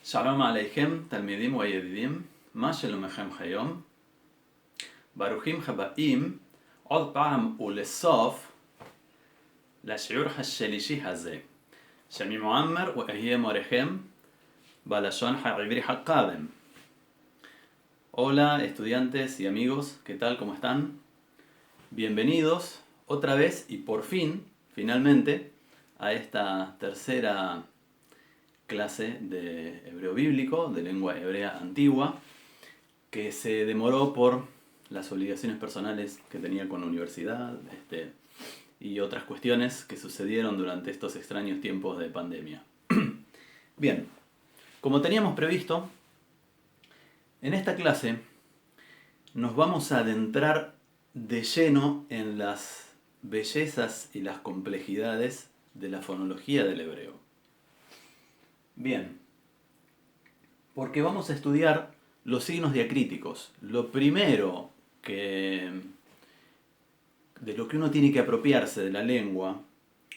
שלום עליכם, תלמידים וידידים, מה שלומכם היום? ברוכים הבאים עוד פעם ולסוף לשיעור השלישי הזה. שמי מועמר ואהיה מורכם בלשון העברי הקאדם. Hola estudiantes y amigos, ¿qué tal? ¿Cómo están? Bienvenidos otra vez y por fin, finalmente, a esta tercera clase de hebreo bíblico, de lengua hebrea antigua, que se demoró por las obligaciones personales que tenía con la universidad y otras cuestiones que sucedieron durante estos extraños tiempos de pandemia. Bien, como teníamos previsto, en esta clase nos vamos a adentrar de lleno en las bellezas y las complejidades de la fonología del hebreo. Bien, porque vamos a estudiar los signos diacríticos. Lo primero de lo que uno tiene que apropiarse de la lengua,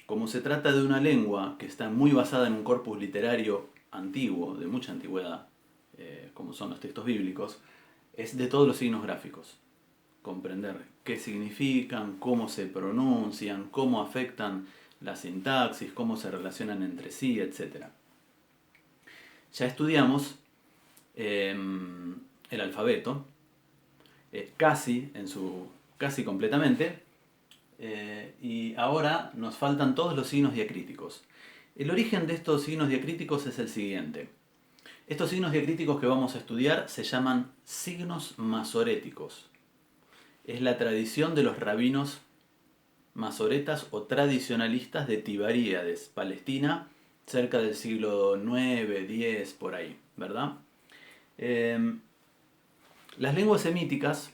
como se trata de una lengua que está muy basada en un corpus literario antiguo, de mucha antigüedad, como son los textos bíblicos, es de todos los signos gráficos. Comprender qué significan, cómo se pronuncian, cómo afectan la sintaxis, cómo se relacionan entre sí, etc. Ya estudiamos el alfabeto, casi completamente, y ahora nos faltan todos los signos diacríticos. El origen de estos signos diacríticos es el siguiente. Estos signos diacríticos que vamos a estudiar se llaman signos masoréticos. Es la tradición de los rabinos masoretas o tradicionalistas de Tiberíades, Palestina, cerca del siglo IX, X, por ahí, ¿verdad? Las lenguas semíticas,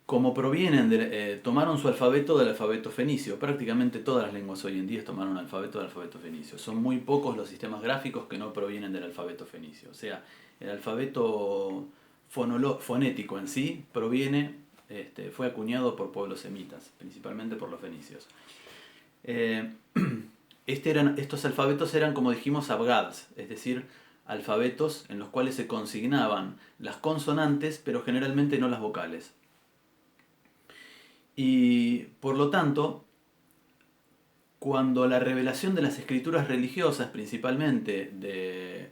como provienen tomaron su alfabeto del alfabeto fenicio. Prácticamente todas las lenguas hoy en día tomaron el alfabeto del alfabeto fenicio. Son muy pocos los sistemas gráficos que no provienen del alfabeto fenicio. O sea, el alfabeto fonético en sí fue acuñado por pueblos semitas, principalmente por los fenicios. Estos alfabetos eran, como dijimos, abgads, es decir, alfabetos en los cuales se consignaban las consonantes, pero generalmente no las vocales. Y por lo tanto, cuando la revelación de las escrituras religiosas, principalmente de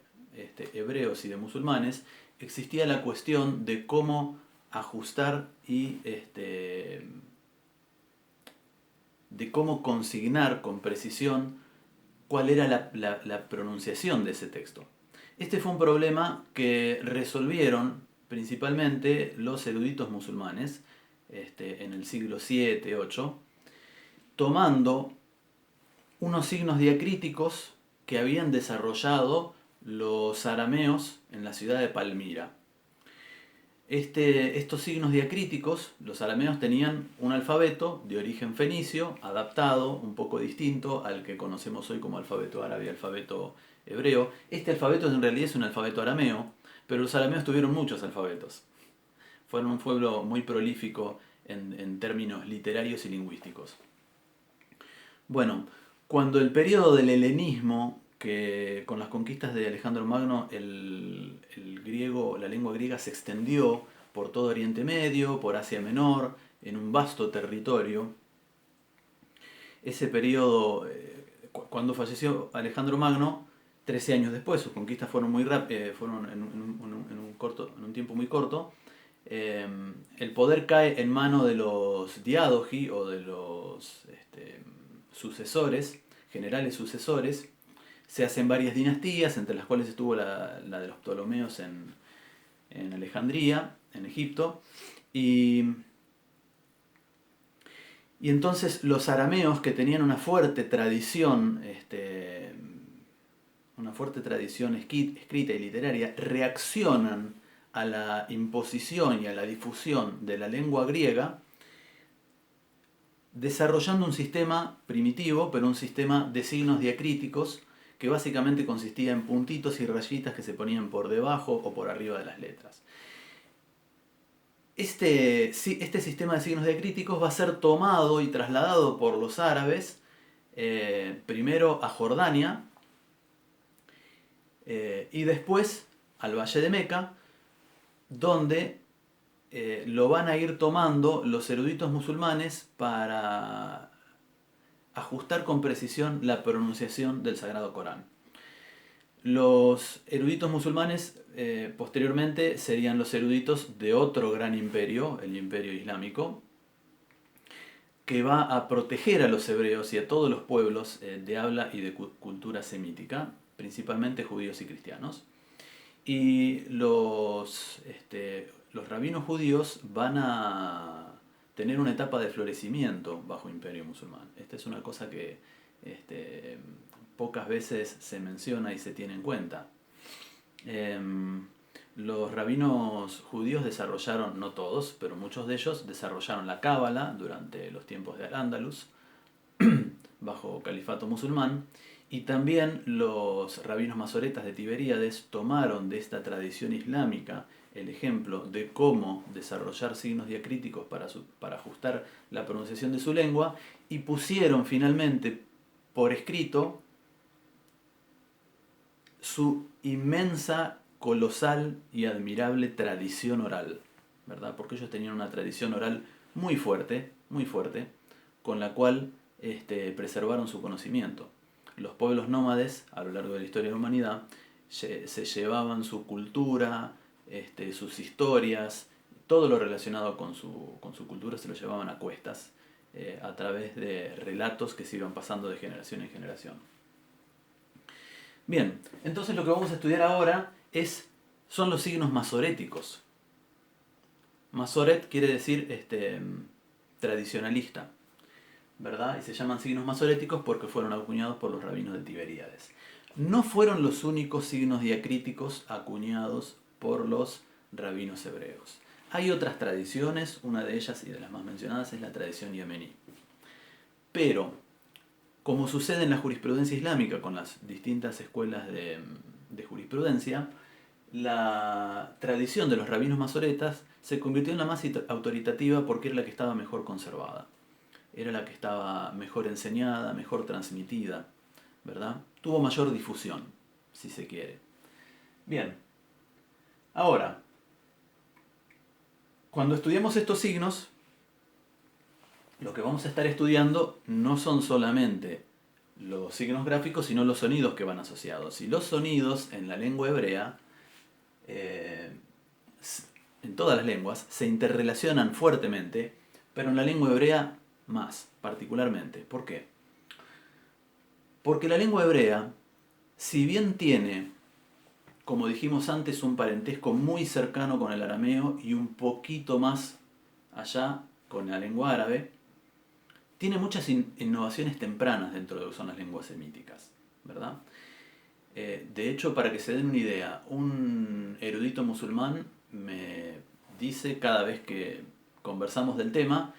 hebreos y de musulmanes, existía la cuestión de cómo ajustar y de cómo consignar con precisión cuál era la pronunciación de ese texto. Este fue un problema que resolvieron principalmente los eruditos musulmanes en el siglo VII, VIII, tomando unos signos diacríticos que habían desarrollado los arameos en la ciudad de Palmira. Estos signos diacríticos, los arameos tenían un alfabeto de origen fenicio, adaptado, un poco distinto al que conocemos hoy como alfabeto árabe y alfabeto hebreo. Este alfabeto en realidad es un alfabeto arameo, pero los arameos tuvieron muchos alfabetos. Fueron un pueblo muy prolífico en términos literarios y lingüísticos. Bueno, cuando el periodo del helenismo, que con las conquistas de Alejandro Magno, la lengua griega se extendió por todo Oriente Medio, por Asia Menor, en un vasto territorio. Ese periodo, cuando falleció Alejandro Magno, 13 años después, sus conquistas fueron muy rápidas, fueron en un tiempo muy corto. El poder cae en manos de los diadoji o de los sucesores, generales sucesores. Se hacen varias dinastías, entre las cuales estuvo la de los Ptolomeos en Alejandría, en Egipto. Y entonces los arameos, que tenían una fuerte tradición escrita y literaria, reaccionan a la imposición y a la difusión de la lengua griega, desarrollando un sistema primitivo, pero un sistema de signos diacríticos que básicamente consistía en puntitos y rayitas que se ponían por debajo o por arriba de las letras. Este sistema de signos diacríticos va a ser tomado y trasladado por los árabes primero a Jordania Y después al Valle de Meca, donde lo van a ir tomando los eruditos musulmanes para ajustar con precisión la pronunciación del Sagrado Corán. Los eruditos musulmanes posteriormente serían los eruditos de otro gran imperio, el Imperio Islámico, que va a proteger a los hebreos y a todos los pueblos de habla y de cultura semítica, principalmente judíos y cristianos. Y los rabinos judíos van a tener una etapa de florecimiento bajo Imperio musulmán. Esta es una cosa que pocas veces se menciona y se tiene en cuenta. Los rabinos judíos desarrollaron, no todos, pero muchos de ellos desarrollaron la cábala durante los tiempos de Al-Ándalus, bajo califato musulmán, y también los rabinos masoretas de Tiberíades tomaron de esta tradición islámica el ejemplo de cómo desarrollar signos diacríticos para ajustar la pronunciación de su lengua, y pusieron finalmente por escrito su inmensa, colosal y admirable tradición oral, ¿verdad? Porque ellos tenían una tradición oral muy fuerte, con la cual preservaron su conocimiento. Los pueblos nómades, a lo largo de la historia de la humanidad, se llevaban su cultura, sus historias, todo lo relacionado con su cultura se lo llevaban a cuestas, a través de relatos que se iban pasando de generación en generación. Bien, entonces lo que vamos a estudiar ahora son los signos masoréticos. Masoret quiere decir tradicionalista, ¿verdad? Y se llaman signos masoréticos porque fueron acuñados por los rabinos de Tiberíades. No fueron los únicos signos diacríticos acuñados por los rabinos hebreos. Hay otras tradiciones, una de ellas y de las más mencionadas es la tradición yemení. Pero, como sucede en la jurisprudencia islámica con las distintas escuelas de jurisprudencia, la tradición de los rabinos masoretas se convirtió en la más autoritativa porque era la que estaba mejor conservada. Era la que estaba mejor enseñada, mejor transmitida, ¿verdad? Tuvo mayor difusión, si se quiere. Bien, ahora, cuando estudiamos estos signos, lo que vamos a estar estudiando no son solamente los signos gráficos, sino los sonidos que van asociados. Y los sonidos en la lengua hebrea, en todas las lenguas, se interrelacionan fuertemente, pero en la lengua hebrea más, particularmente. ¿Por qué? Porque la lengua hebrea, si bien tiene, como dijimos antes, un parentesco muy cercano con el arameo y un poquito más allá con la lengua árabe, tiene muchas innovaciones tempranas dentro de lo que son las lenguas semíticas, ¿verdad? De hecho, para que se den una idea, un erudito musulmán me dice cada vez que conversamos del tema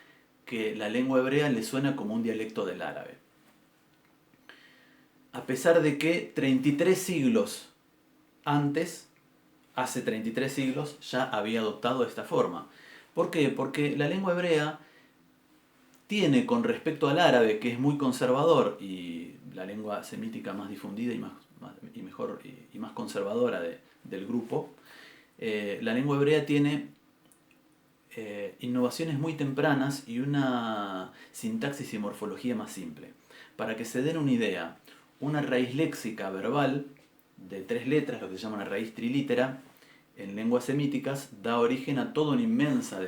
que la lengua hebrea le suena como un dialecto del árabe. A pesar de que 33 siglos antes, hace 33 siglos, ya había adoptado esta forma. ¿Por qué? Porque la lengua hebrea tiene, con respecto al árabe, que es muy conservador, y la lengua semítica más difundida y mejor y más conservadora del grupo, la lengua hebrea tiene innovaciones muy tempranas y una sintaxis y morfología más simple. Para que se den una idea, una raíz léxica verbal de 3 letras, lo que se llama una raíz trilítera, en lenguas semíticas, da origen a toda una inmensa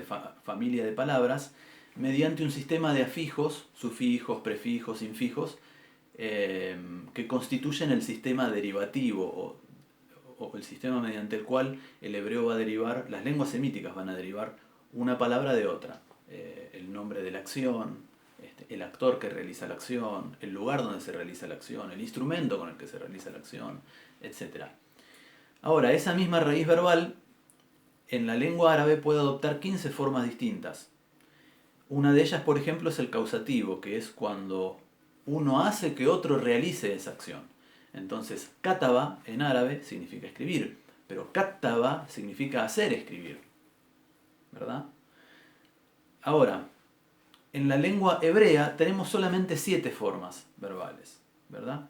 familia de palabras mediante un sistema de afijos, sufijos, prefijos, infijos, que constituyen el sistema derivativo o el sistema mediante el cual el hebreo va a derivar, las lenguas semíticas van a derivar una palabra de otra. El nombre de la acción, el actor que realiza la acción, el lugar donde se realiza la acción, el instrumento con el que se realiza la acción, etc. Ahora, esa misma raíz verbal en la lengua árabe puede adoptar 15 formas distintas. Una de ellas, por ejemplo, es el causativo, que es cuando uno hace que otro realice esa acción. Entonces, kataba en árabe significa escribir, pero kattaba significa hacer escribir, ¿verdad? Ahora, en la lengua hebrea tenemos solamente 7 formas verbales, ¿verdad?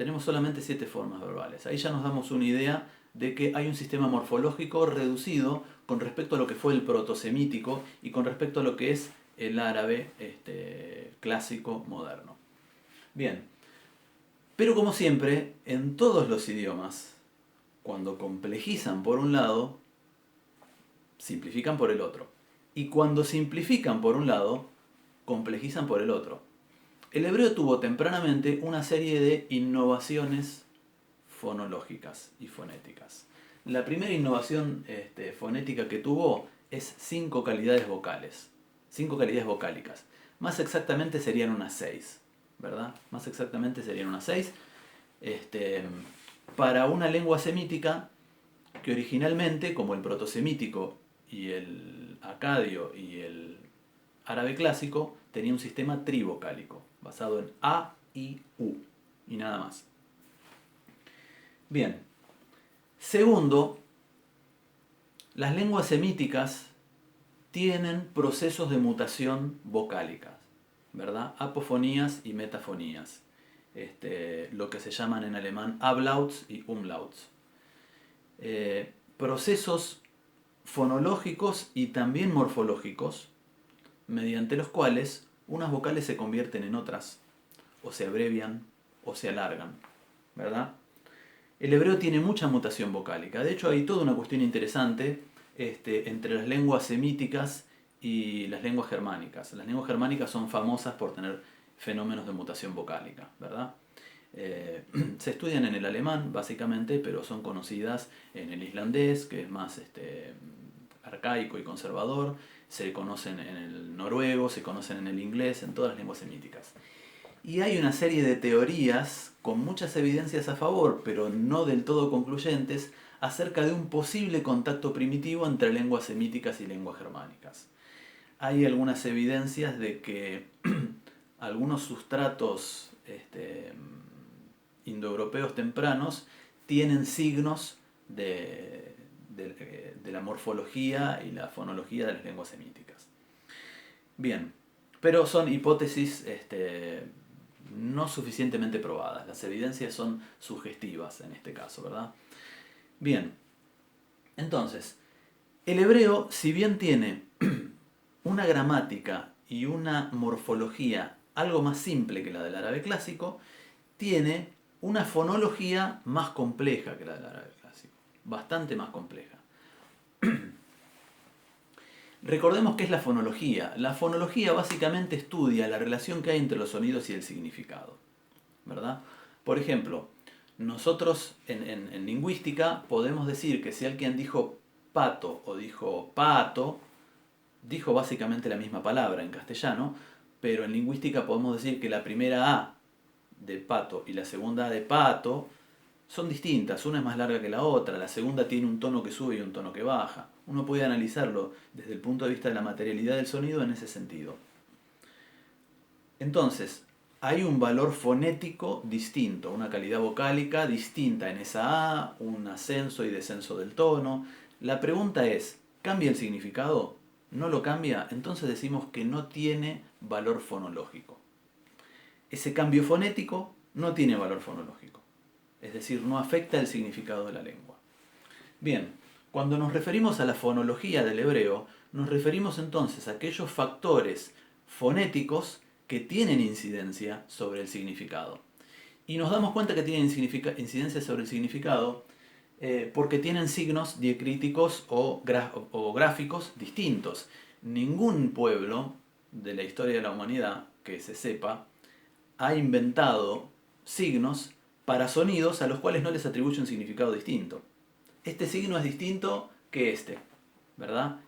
tenemos solamente 7 formas verbales. Ahí ya nos damos una idea de que hay un sistema morfológico reducido con respecto a lo que fue el protosemítico y con respecto a lo que es el árabe clásico moderno. Bien, pero como siempre, en todos los idiomas, cuando complejizan por un lado, simplifican por el otro. Y cuando simplifican por un lado, complejizan por el otro. El hebreo tuvo tempranamente una serie de innovaciones fonológicas y fonéticas. La primera innovación fonética que tuvo es 5 calidades vocales, 5 calidades vocálicas. Más exactamente serían unas 6, ¿verdad? Más exactamente serían unas 6. Para una lengua semítica que originalmente, como el protosemítico y el acadio y el árabe clásico, tenía un sistema trivocálico, basado en A, I, U, y nada más. Bien. Segundo, las lenguas semíticas tienen procesos de mutación vocálicas, ¿verdad? Apofonías y metafonías. Lo que se llaman en alemán Ablauts y Umlauts. Procesos fonológicos y también morfológicos, mediante los cuales unas vocales se convierten en otras, o se abrevian, o se alargan, ¿verdad? El hebreo tiene mucha mutación vocálica. De hecho, hay toda una cuestión interesante entre las lenguas semíticas y las lenguas germánicas. Las lenguas germánicas son famosas por tener fenómenos de mutación vocálica, ¿verdad? Se estudian en el alemán, básicamente, pero son conocidas en el islandés, que es más arcaico y conservador. Se conocen en el noruego, se conocen en el inglés, en todas las lenguas semíticas. Y hay una serie de teorías con muchas evidencias a favor, pero no del todo concluyentes, acerca de un posible contacto primitivo entre lenguas semíticas y lenguas germánicas. Hay algunas evidencias de que algunos sustratos indoeuropeos tempranos tienen signos de la morfología y la fonología de las lenguas semíticas. Bien, pero son hipótesis no suficientemente probadas. Las evidencias son sugestivas en este caso, ¿verdad? Bien, entonces, el hebreo, si bien tiene una gramática y una morfología algo más simple que la del árabe clásico, tiene una fonología más compleja que la del árabe clásico, bastante más compleja. Recordemos qué es la fonología. La fonología básicamente estudia la relación que hay entre los sonidos y el significado, ¿verdad? Por ejemplo, nosotros en lingüística podemos decir que si alguien dijo pato o dijo pato, dijo básicamente la misma palabra en castellano, pero en lingüística podemos decir que la primera A de pato y la segunda A de pato son distintas, una es más larga que la otra, la segunda tiene un tono que sube y un tono que baja. Uno puede analizarlo desde el punto de vista de la materialidad del sonido en ese sentido. Entonces, hay un valor fonético distinto, una calidad vocálica distinta en esa A, un ascenso y descenso del tono. La pregunta es, ¿cambia el significado? ¿No lo cambia? Entonces decimos que no tiene valor fonológico. Ese cambio fonético no tiene valor fonológico. Es decir, no afecta el significado de la lengua. Bien, cuando nos referimos a la fonología del hebreo, nos referimos entonces a aquellos factores fonéticos que tienen incidencia sobre el significado. Y nos damos cuenta que tienen incidencia sobre el significado porque tienen signos diacríticos o gráficos distintos. Ningún pueblo de la historia de la humanidad, que se sepa, ha inventado signos para sonidos a los cuales no les atribuye un significado distinto. Este signo es distinto que este, ¿verdad?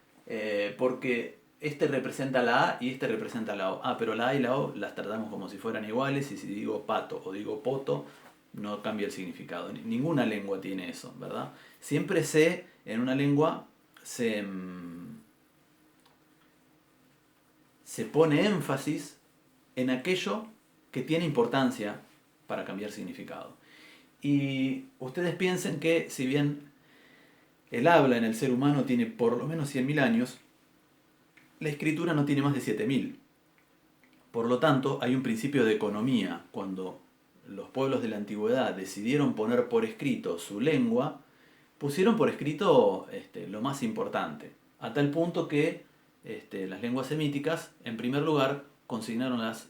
Porque este representa la A y este representa la O. Ah, pero la A y la O las tratamos como si fueran iguales y si digo pato o digo poto, no cambia el significado. Ninguna lengua tiene eso, ¿verdad? Siempre en una lengua se pone énfasis en aquello que tiene importancia para cambiar significado. Y ustedes piensen que si bien el habla en el ser humano tiene por lo menos 100.000 años, la escritura no tiene más de 7.000. Por lo tanto, hay un principio de economía cuando los pueblos de la antigüedad decidieron poner por escrito su lengua, pusieron por escrito lo más importante, a tal punto que las lenguas semíticas, en primer lugar, consignaron las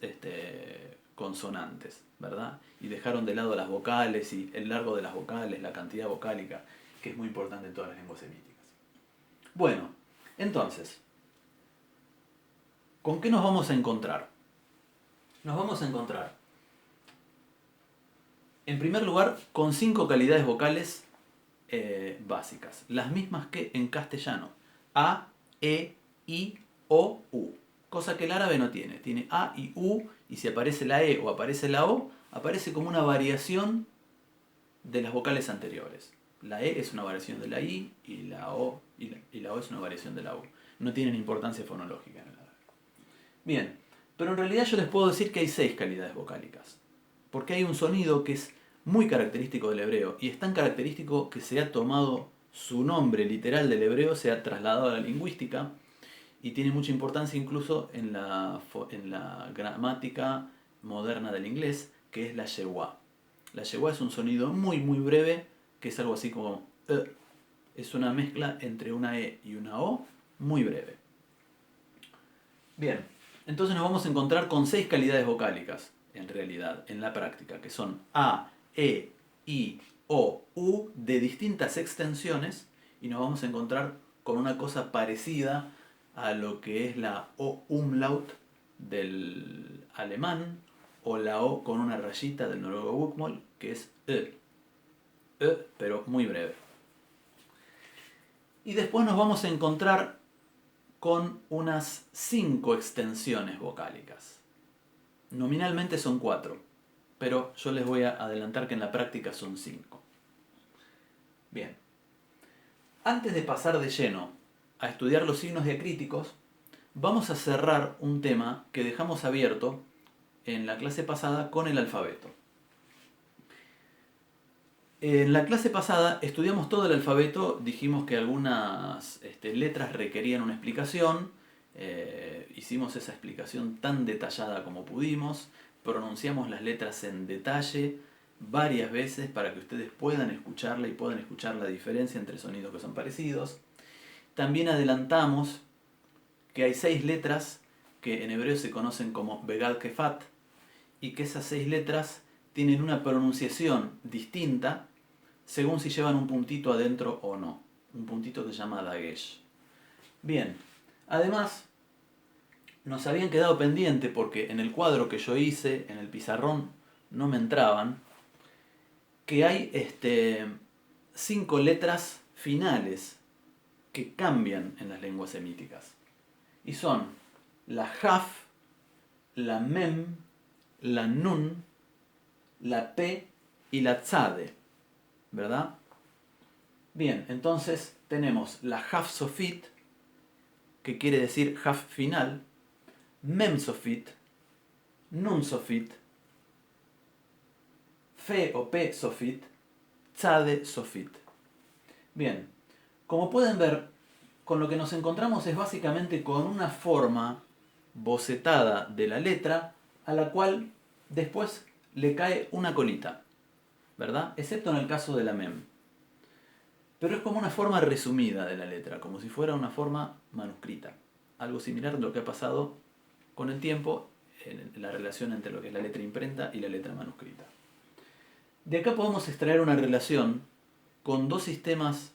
consonantes, ¿verdad? Y dejaron de lado las vocales y el largo de las vocales, la cantidad vocálica, que es muy importante en todas las lenguas semíticas. Bueno, entonces, ¿con qué nos vamos a encontrar? Nos vamos a encontrar, en primer lugar, con 5 calidades vocales básicas, las mismas que en castellano: A, E, I, O, U. Cosa que el árabe no tiene. Tiene A y U, y si aparece la E o aparece la O, aparece como una variación de las vocales anteriores. La E es una variación de la I, y la O, y la O es una variación de la U. No tienen importancia fonológica en el árabe. Bien, pero en realidad yo les puedo decir que hay 6 calidades vocálicas. Porque hay un sonido que es muy característico del hebreo, y es tan característico que se ha tomado su nombre literal del hebreo, se ha trasladado a la lingüística, y tiene mucha importancia incluso en la gramática moderna del inglés, que es la yewá. La yewá es un sonido muy muy breve, que es algo así como es una mezcla entre una E y una O, muy breve. Bien, entonces nos vamos a encontrar con 6 calidades vocálicas, en realidad, en la práctica, que son A, E, I, O, U, de distintas extensiones, y nos vamos a encontrar con una cosa parecida a lo que es la O umlaut del alemán, o la O con una rayita del noruego bokmål, que es pero muy breve. Y después nos vamos a encontrar con unas 5 extensiones vocálicas. Nominalmente son 4, pero yo les voy a adelantar que en la práctica son 5. Bien, antes de pasar de lleno a estudiar los signos diacríticos, vamos a cerrar un tema que dejamos abierto en la clase pasada con el alfabeto. En la clase pasada estudiamos todo el alfabeto, dijimos que algunas letras requerían una explicación, hicimos esa explicación tan detallada como pudimos, pronunciamos las letras en detalle varias veces para que ustedes puedan escucharla y puedan escuchar la diferencia entre sonidos que son parecidos. También adelantamos que hay 6 letras que en hebreo se conocen como Begad Kefat, y que esas 6 letras tienen una pronunciación distinta según si llevan un puntito adentro o no. Un puntito que se llama dagesh. Bien, además nos habían quedado pendiente, porque en el cuadro que yo hice, en el pizarrón, no me entraban, que hay 5 letras finales que cambian en las lenguas semíticas. Y son la Jaf, la Mem, la Nun, la P y la Tzade, ¿verdad? Bien, entonces tenemos la Jaf Sofit, que quiere decir Jaf final, Mem Sofit, Nun Sofit, Fe o P Sofit, Tzade Sofit. Bien, como pueden ver, con lo que nos encontramos es básicamente con una forma bocetada de la letra, a la cual después le cae una colita, ¿verdad? Excepto en el caso de la mem. Pero es como una forma resumida de la letra, como si fuera una forma manuscrita. Algo similar a lo que ha pasado con el tiempo en la relación entre lo que es la letra imprenta y la letra manuscrita. De acá podemos extraer una relación con 2 sistemas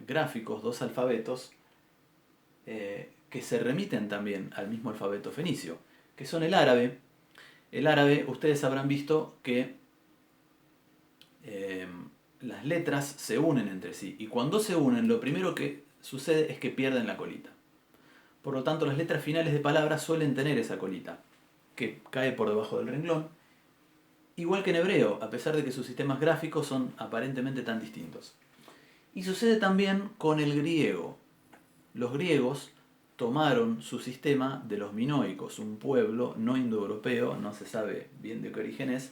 gráficos, 2 alfabetos, que se remiten también al mismo alfabeto fenicio, que son el árabe. El árabe, ustedes habrán visto que las letras se unen entre sí, y cuando se unen lo primero que sucede es que pierden la colita. Por lo tanto, las letras finales de palabras suelen tener esa colita, que cae por debajo del renglón, igual que en hebreo, a pesar de que sus sistemas gráficos son aparentemente tan distintos. Y sucede también con el griego. Los griegos tomaron su sistema de los minoicos, un pueblo no indoeuropeo, no se sabe bien de qué origen es,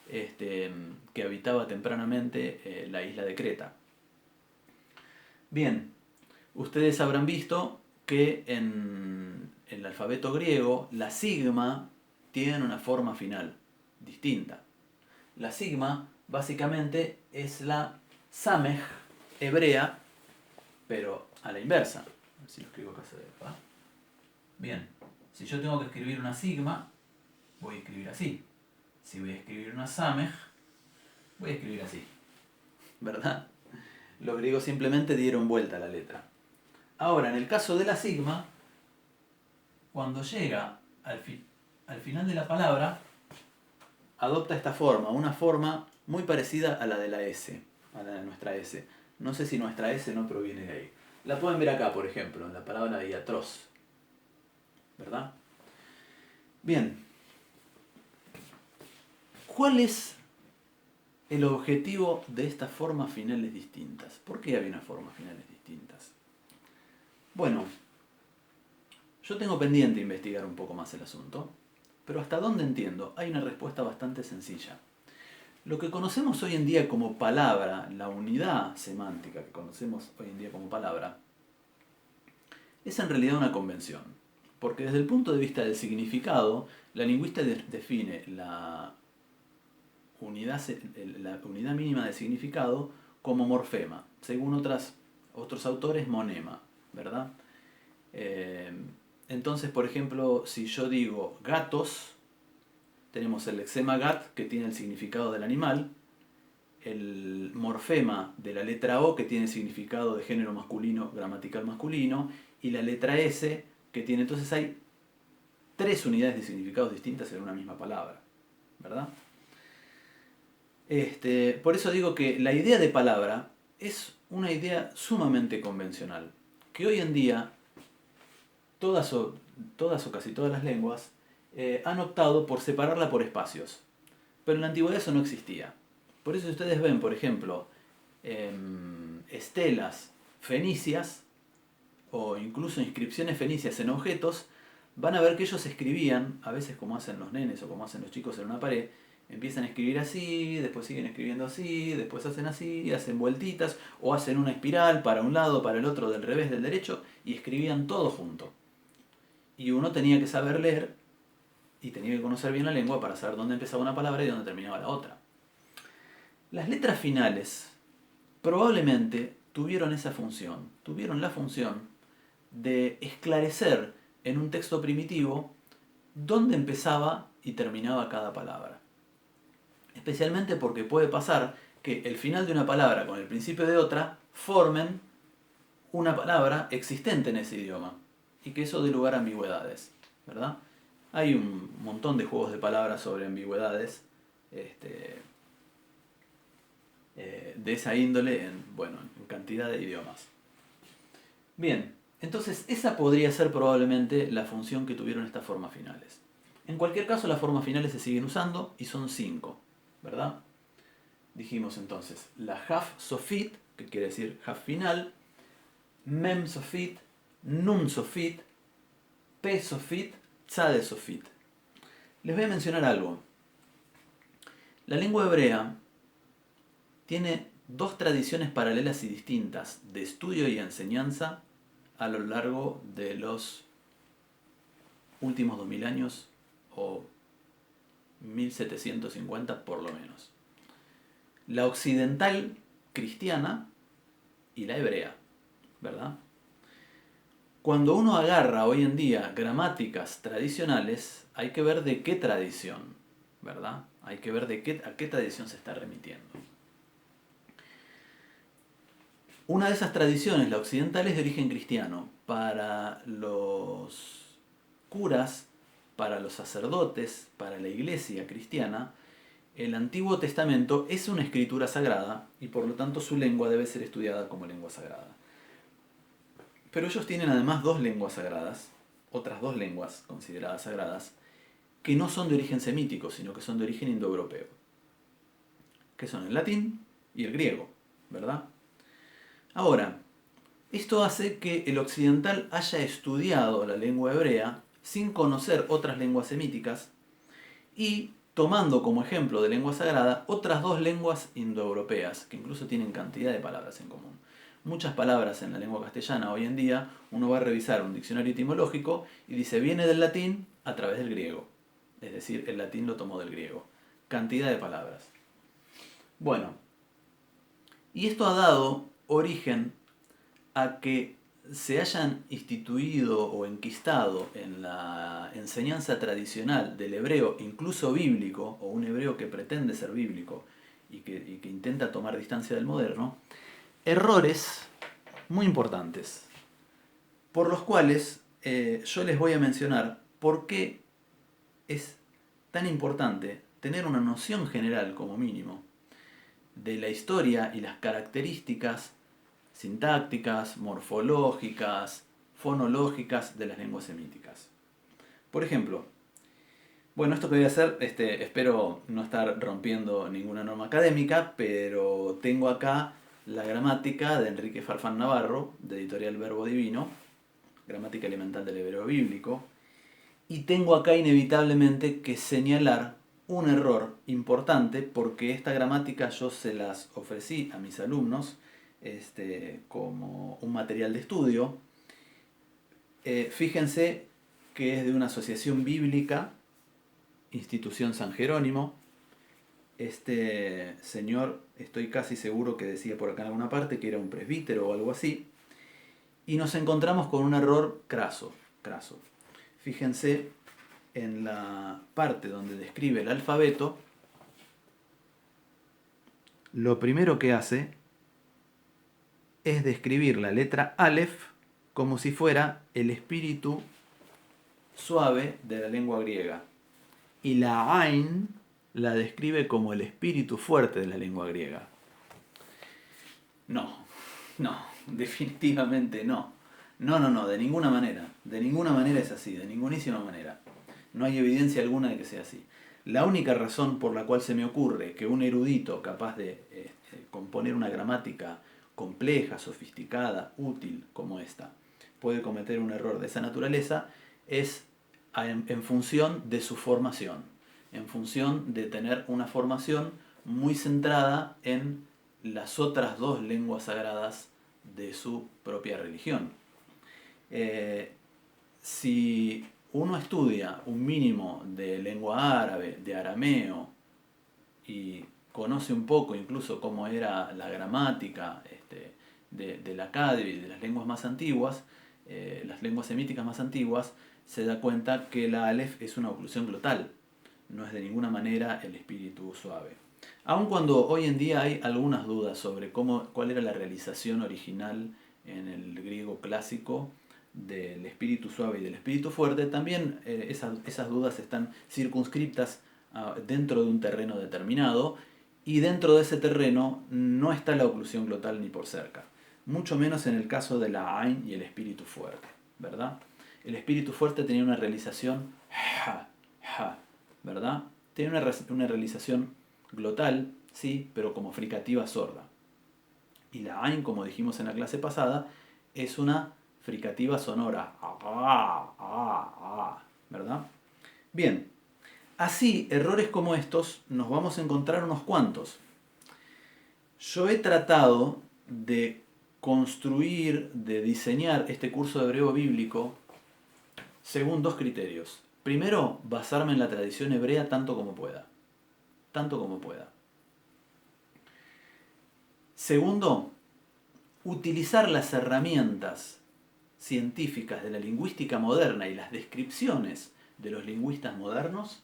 que habitaba tempranamente la isla de Creta. Bien, ustedes habrán visto que en el alfabeto griego la sigma tiene una forma final. distinta. La sigma básicamente es la samej hebrea, pero a la inversa. A ver si lo escribo acá cerca. Bien, si yo tengo que escribir una sigma, voy a escribir así. Si voy a escribir una samej, voy a escribir así. ¿Verdad? Los griegos simplemente dieron vuelta a la letra. Ahora, en el caso de la sigma, cuando llega al final de la palabra, adopta esta forma, una forma muy parecida a la de la S, a la de nuestra S. No sé si nuestra S no proviene de ahí. La pueden ver acá, por ejemplo, en la palabra diatros. ¿Verdad? Bien. ¿Cuál es el objetivo de estas formas finales distintas? ¿Por qué había unas formas finales distintas? Bueno, yo tengo pendiente investigar un poco más el asunto, pero hasta donde entiendo hay una respuesta bastante sencilla. Lo que conocemos hoy en día como palabra, la unidad semántica que conocemos hoy en día como palabra, es en realidad una convención. Porque desde el punto de vista del significado, la lingüista define la unidad mínima de significado como morfema. Según otros autores, monema, ¿verdad? Entonces, por ejemplo, si yo digo gatos, tenemos el lexema gat, que tiene el significado del animal, el morfema de la letra O, que tiene el significado de género masculino, gramatical masculino, y la letra S, que tiene... Entonces hay 3 unidades de significados distintas en una misma palabra, ¿verdad? Por eso digo que la idea de palabra es una idea sumamente convencional, que hoy en día todas o casi todas las lenguas han optado por separarla por espacios. Pero en la antigüedad eso no existía. Por eso ustedes ven, por ejemplo, estelas fenicias o incluso inscripciones fenicias en objetos, van a ver que ellos escribían, a veces como hacen los nenes o como hacen los chicos en una pared, empiezan a escribir así, después siguen escribiendo así, después hacen así, hacen vueltitas, o hacen una espiral para un lado, para el otro, del revés, del derecho, y escribían todo junto. Y uno tenía que saber leer y tenía que conocer bien la lengua para saber dónde empezaba una palabra y dónde terminaba la otra. Las letras finales probablemente tuvieron esa función, tuvieron la función de esclarecer en un texto primitivo dónde empezaba y terminaba cada palabra. Especialmente porque puede pasar que el final de una palabra con el principio de otra formen una palabra existente en ese idioma y que eso dé lugar a ambigüedades, ¿verdad? Hay un montón de juegos de palabras sobre ambigüedades de esa índole en cantidad de idiomas. Bien, entonces esa podría ser probablemente la función que tuvieron estas formas finales. En cualquier caso, las formas finales se siguen usando y son 5, ¿verdad? Dijimos entonces la haf sofit, que quiere decir haf final, mem sofit, nun sofit, pe sofit, tzade sofit. Les voy a mencionar algo. La lengua hebrea tiene 2 tradiciones paralelas y distintas de estudio y enseñanza a lo largo de los últimos 2000 años o 1750 por lo menos. La occidental cristiana y la hebrea, ¿verdad? Cuando uno agarra hoy en día gramáticas tradicionales, hay que ver de qué tradición, ¿verdad? Hay que ver a qué tradición se está remitiendo. Una de esas tradiciones, la occidental, es de origen cristiano. Para los curas, para los sacerdotes, para la iglesia cristiana, el Antiguo Testamento es una escritura sagrada y por lo tanto su lengua debe ser estudiada como lengua sagrada. Pero ellos tienen además 2 lenguas sagradas, otras 2 lenguas consideradas sagradas, que no son de origen semítico, sino que son de origen indoeuropeo, que son el latín y el griego, ¿verdad? Ahora, esto hace que el occidental haya estudiado la lengua hebrea sin conocer otras lenguas semíticas y tomando como ejemplo de lengua sagrada otras 2 lenguas indoeuropeas, que incluso tienen cantidad de palabras en común. Muchas palabras en la lengua castellana hoy en día, uno va a revisar un diccionario etimológico y dice viene del latín a través del griego. Es decir, el latín lo tomó del griego. cantidad de palabras. Bueno, y esto ha dado origen a que se hayan instituido o enquistado en la enseñanza tradicional del hebreo, incluso bíblico, o un hebreo que pretende ser bíblico y que intenta tomar distancia del moderno, errores muy importantes, por los cuales yo les voy a mencionar por qué es tan importante tener una noción general, como mínimo, de la historia y las características sintácticas, morfológicas, fonológicas de las lenguas semíticas. Por ejemplo, bueno, esto que voy a hacer, espero no estar rompiendo ninguna norma académica, pero tengo acá la gramática de Enrique Farfán Navarro, de Editorial Verbo Divino, gramática elemental del hebreo bíblico, y tengo acá inevitablemente que señalar un error importante, porque esta gramática yo se las ofrecí a mis alumnos como un material de estudio. Fíjense que es de una asociación bíblica, Institución San Jerónimo. Este señor, estoy casi seguro que decía por acá en alguna parte que era un presbítero o algo así, y nos encontramos con un error craso. Fíjense en la parte donde describe el alfabeto, lo primero que hace es describir la letra Aleph como si fuera el espíritu suave de la lengua griega. Y la Ain la describe como el espíritu fuerte de la lengua griega. No, definitivamente no. No, de ninguna manera. De ninguna manera es así, de ningunísima manera. No hay evidencia alguna de que sea así. La única razón por la cual se me ocurre que un erudito capaz de componer una gramática compleja, sofisticada, útil como esta, puede cometer un error de esa naturaleza es en función de su formación, en función de tener una formación muy centrada en las otras dos lenguas sagradas de su propia religión. Si uno estudia un mínimo de lengua árabe, de arameo, y conoce un poco incluso cómo era la gramática del acadeo y de las lenguas más antiguas, las lenguas semíticas más antiguas, se da cuenta que la Aleph es una oclusión glotal, no es de ninguna manera el espíritu suave. Aun cuando hoy en día hay algunas dudas sobre cuál era la realización original en el griego clásico del espíritu suave y del espíritu fuerte, también esas dudas están circunscriptas dentro de un terreno determinado, y dentro de ese terreno no está la oclusión glotal ni por cerca, mucho menos en el caso de la Ain y el espíritu fuerte, ¿verdad? El espíritu fuerte tenía una realización ¿verdad? Tiene una realización glotal, sí, pero como fricativa sorda. Y la Ain, como dijimos en la clase pasada, es una fricativa sonora, ¿verdad? Bien, así, errores como estos nos vamos a encontrar unos cuantos. Yo he tratado de construir, de diseñar este curso de hebreo bíblico según dos criterios. Primero, basarme en la tradición hebrea tanto como pueda. Tanto como pueda. Segundo, utilizar las herramientas científicas de la lingüística moderna y las descripciones de los lingüistas modernos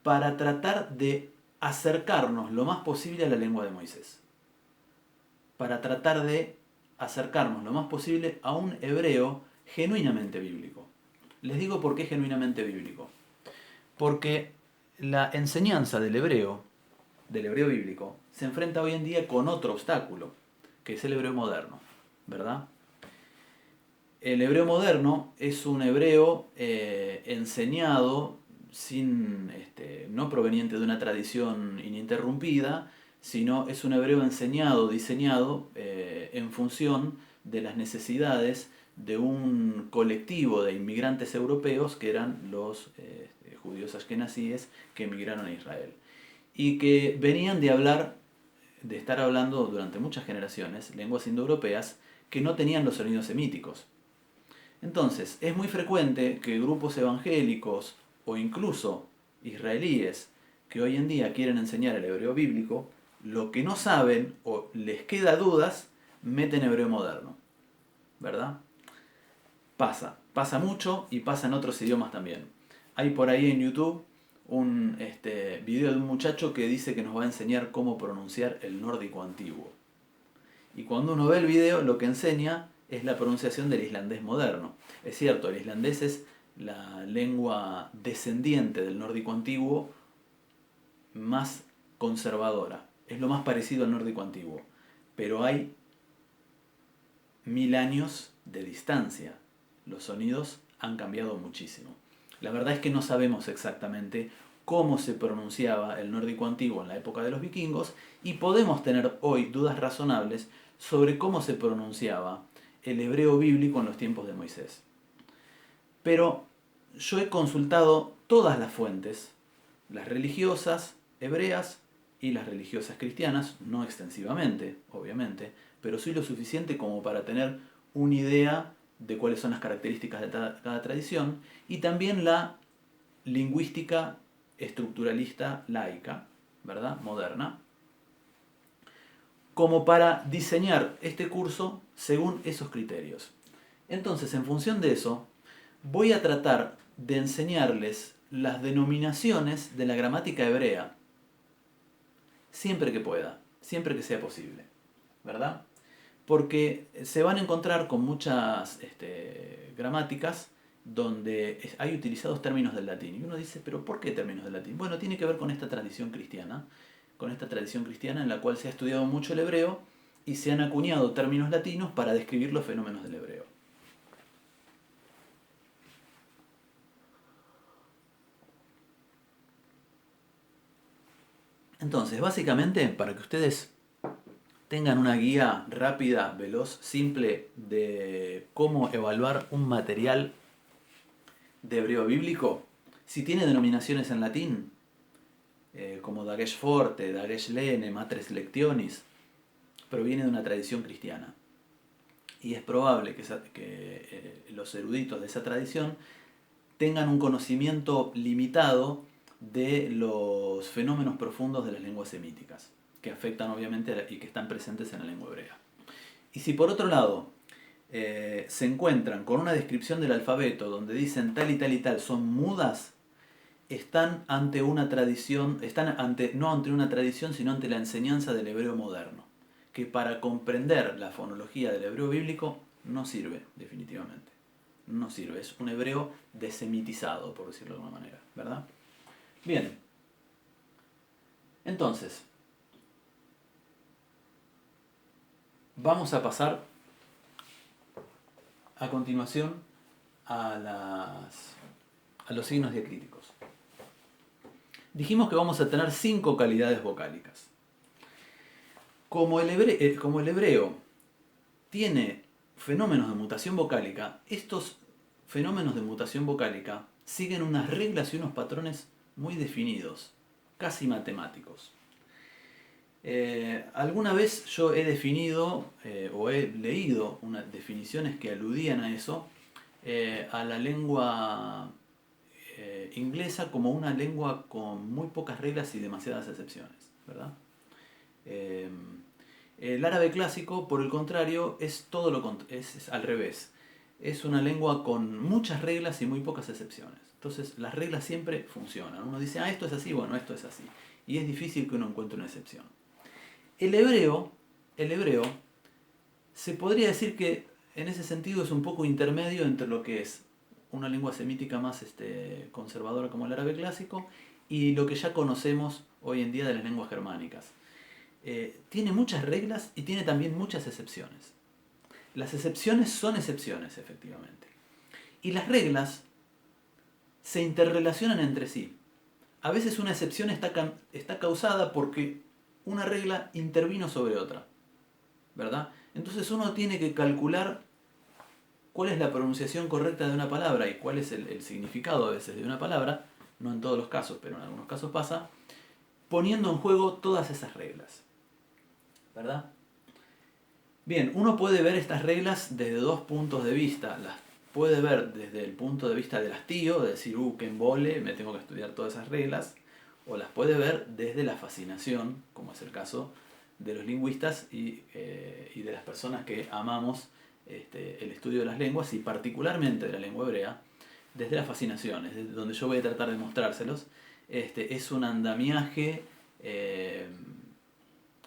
para tratar de acercarnos lo más posible a la lengua de Moisés. Para tratar de acercarnos lo más posible a un hebreo genuinamente bíblico. Les digo por qué genuinamente bíblico. Porque la enseñanza del hebreo bíblico, se enfrenta hoy en día con otro obstáculo, que es el hebreo moderno, ¿verdad? El hebreo moderno es un hebreo enseñado no proveniente de una tradición ininterrumpida, sino es un hebreo enseñado, diseñado en función de las necesidades de un colectivo de inmigrantes europeos que eran los judíos askenazíes que emigraron a Israel y que venían de estar hablando durante muchas generaciones lenguas indoeuropeas que no tenían los sonidos semíticos. Entonces, es muy frecuente que grupos evangélicos o incluso israelíes que hoy en día quieren enseñar el hebreo bíblico, lo que no saben o les queda dudas, meten hebreo moderno, ¿verdad? Pasa mucho y pasa en otros idiomas también. Hay por ahí en YouTube un video de un muchacho que dice que nos va a enseñar cómo pronunciar el nórdico antiguo. Y cuando uno ve el video, lo que enseña es la pronunciación del islandés moderno. Es cierto, el islandés es la lengua descendiente del nórdico antiguo más conservadora. Es lo más parecido al nórdico antiguo. Pero hay 1000 años de distancia. Los sonidos han cambiado muchísimo. La verdad es que no sabemos exactamente cómo se pronunciaba el nórdico antiguo en la época de los vikingos y podemos tener hoy dudas razonables sobre cómo se pronunciaba el hebreo bíblico en los tiempos de Moisés. Pero yo he consultado todas las fuentes, las religiosas hebreas y las religiosas cristianas, no extensivamente, obviamente, pero sí lo suficiente como para tener una idea de cuáles son las características de cada tradición, y también la lingüística estructuralista laica, ¿verdad? Moderna, como para diseñar este curso según esos criterios. Entonces, en función de eso, voy a tratar de enseñarles las denominaciones de la gramática hebrea, siempre que pueda, siempre que sea posible, ¿verdad? Porque se van a encontrar con muchas gramáticas donde hay utilizados términos del latín. Y uno dice, ¿pero por qué términos del latín? Bueno, tiene que ver con esta tradición cristiana en la cual se ha estudiado mucho el hebreo y se han acuñado términos latinos para describir los fenómenos del hebreo. Entonces, básicamente, para que ustedes tengan una guía rápida, veloz, simple de cómo evaluar un material de hebreo bíblico, si tiene denominaciones en latín, como Dagesh Forte, Dagesh Lene, Matres Lectionis, proviene de una tradición cristiana. Y es probable que los eruditos de esa tradición tengan un conocimiento limitado de los fenómenos profundos de las lenguas semíticas, que afectan obviamente y que están presentes en la lengua hebrea. Y si por otro lado se encuentran con una descripción del alfabeto donde dicen tal y tal y tal son mudas, están ante una tradición, no ante una tradición, sino ante la enseñanza del hebreo moderno, que para comprender la fonología del hebreo bíblico no sirve, definitivamente. No sirve, es un hebreo desemitizado, por decirlo de alguna manera, ¿verdad? Bien, entonces, vamos a pasar a continuación a los signos diacríticos. Dijimos que vamos a tener 5 calidades vocálicas. Como el hebreo tiene fenómenos de mutación vocálica, estos fenómenos de mutación vocálica siguen unas reglas y unos patrones muy definidos, casi matemáticos. Alguna vez yo he definido o he leído unas definiciones que aludían a eso, a la lengua inglesa como una lengua con muy pocas reglas y demasiadas excepciones, ¿verdad? El árabe clásico, por el contrario, es al revés. Es una lengua con muchas reglas y muy pocas excepciones. Entonces las reglas siempre funcionan. Uno dice, esto es así, bueno, esto es así. Y es difícil que uno encuentre una excepción. El hebreo, se podría decir que en ese sentido es un poco intermedio entre lo que es una lengua semítica más conservadora como el árabe clásico y lo que ya conocemos hoy en día de las lenguas germánicas. Tiene muchas reglas y tiene también muchas excepciones. Las excepciones son excepciones, efectivamente. Y las reglas se interrelacionan entre sí. A veces una excepción está causada porque una regla intervino sobre otra, ¿verdad? Entonces uno tiene que calcular cuál es la pronunciación correcta de una palabra y cuál es el significado a veces de una palabra, no en todos los casos, pero en algunos casos pasa, poniendo en juego todas esas reglas, ¿verdad? Bien, uno puede ver estas reglas desde dos puntos de vista. puede ver desde el punto de vista del hastío, de decir, qué embole, me tengo que estudiar todas esas reglas, o las puede ver desde la fascinación, como es el caso de los lingüistas y de las personas que amamos el estudio de las lenguas y particularmente de la lengua hebrea, desde la fascinación, es desde donde yo voy a tratar de mostrárselos. Es un andamiaje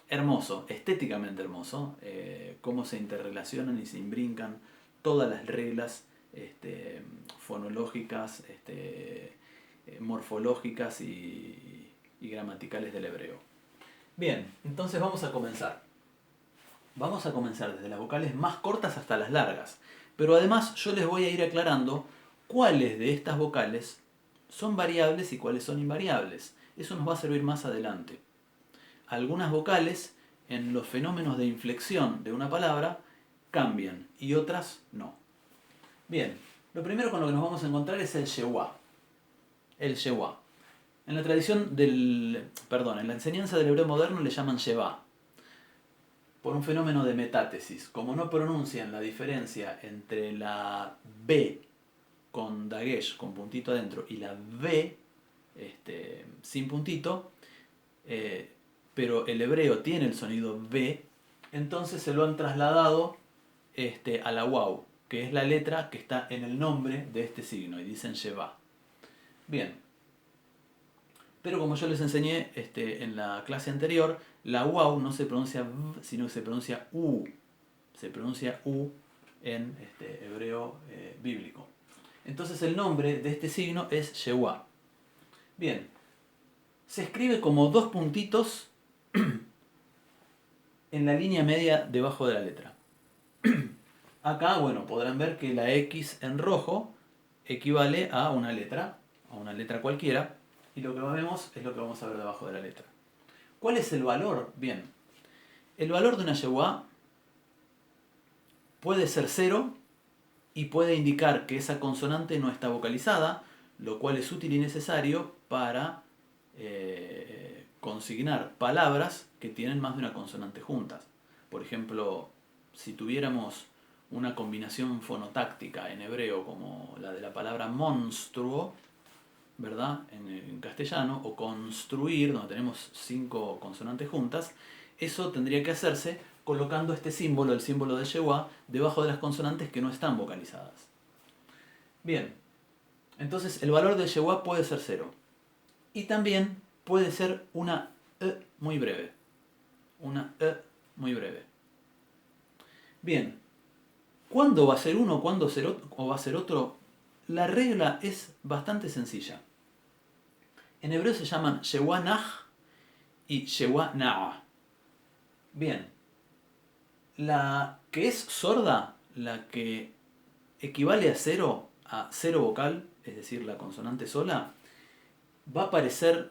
hermoso, estéticamente hermoso, cómo se interrelacionan y se imbrincan todas las reglas fonológicas, morfológicas y gramaticales del hebreo. Bien, entonces vamos a comenzar. Vamos a comenzar desde las vocales más cortas hasta las largas, pero además yo les voy a ir aclarando cuáles de estas vocales son variables y cuáles son invariables. Eso nos va a servir más adelante. Algunas vocales en los fenómenos de inflexión de una palabra cambian y otras no. Bien, lo primero con lo que nos vamos a encontrar es el shewa. El shewa. En la tradición en la enseñanza del hebreo moderno le llaman sheva, por un fenómeno de metátesis. Como no pronuncian la diferencia entre la B con dagesh, con puntito adentro, y la B sin puntito, pero el hebreo tiene el sonido B, entonces se lo han trasladado a la waw, que es la letra que está en el nombre de este signo, y dicen sheva. Bien. Pero como yo les enseñé en la clase anterior, la waw no se pronuncia v, sino que se pronuncia u. Se pronuncia u en hebreo bíblico. Entonces el nombre de este signo es shewa. Bien, se escribe como dos puntitos en la línea media debajo de la letra. Acá, bueno, podrán ver que la X en rojo equivale a una letra cualquiera, y lo que vemos es lo que vamos a ver debajo de la letra. ¿Cuál es el valor? Bien, el valor de una shewa puede ser 0 y puede indicar que esa consonante no está vocalizada, lo cual es útil y necesario para consignar palabras que tienen más de una consonante juntas. Por ejemplo, si tuviéramos una combinación fonotáctica en hebreo como la de la palabra monstruo, ¿verdad? En castellano, o construir, donde tenemos 5 consonantes juntas, eso tendría que hacerse colocando este símbolo, el símbolo de shewa, debajo de las consonantes que no están vocalizadas. Bien, entonces el valor del shewa puede ser 0. Y también puede ser una e muy breve. Una e muy breve. Bien, ¿cuándo va a ser uno, cuándo va a ser otro? La regla es bastante sencilla. En hebreo se llaman shewa nach y shewa na'a. Bien, la que es sorda, la que equivale a 0 vocal, es decir, la consonante sola, va a aparecer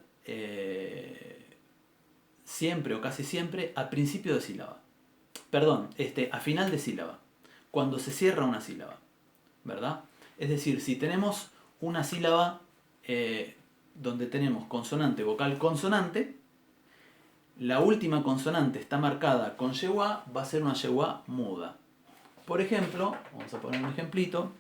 siempre o casi siempre a principio de sílaba. Perdón, a final de sílaba, cuando se cierra una sílaba, ¿verdad? Es decir, si tenemos una sílaba donde tenemos consonante, vocal, consonante, la última consonante está marcada con shewa, va a ser una shewa muda. Por ejemplo, vamos a poner un ejemplito.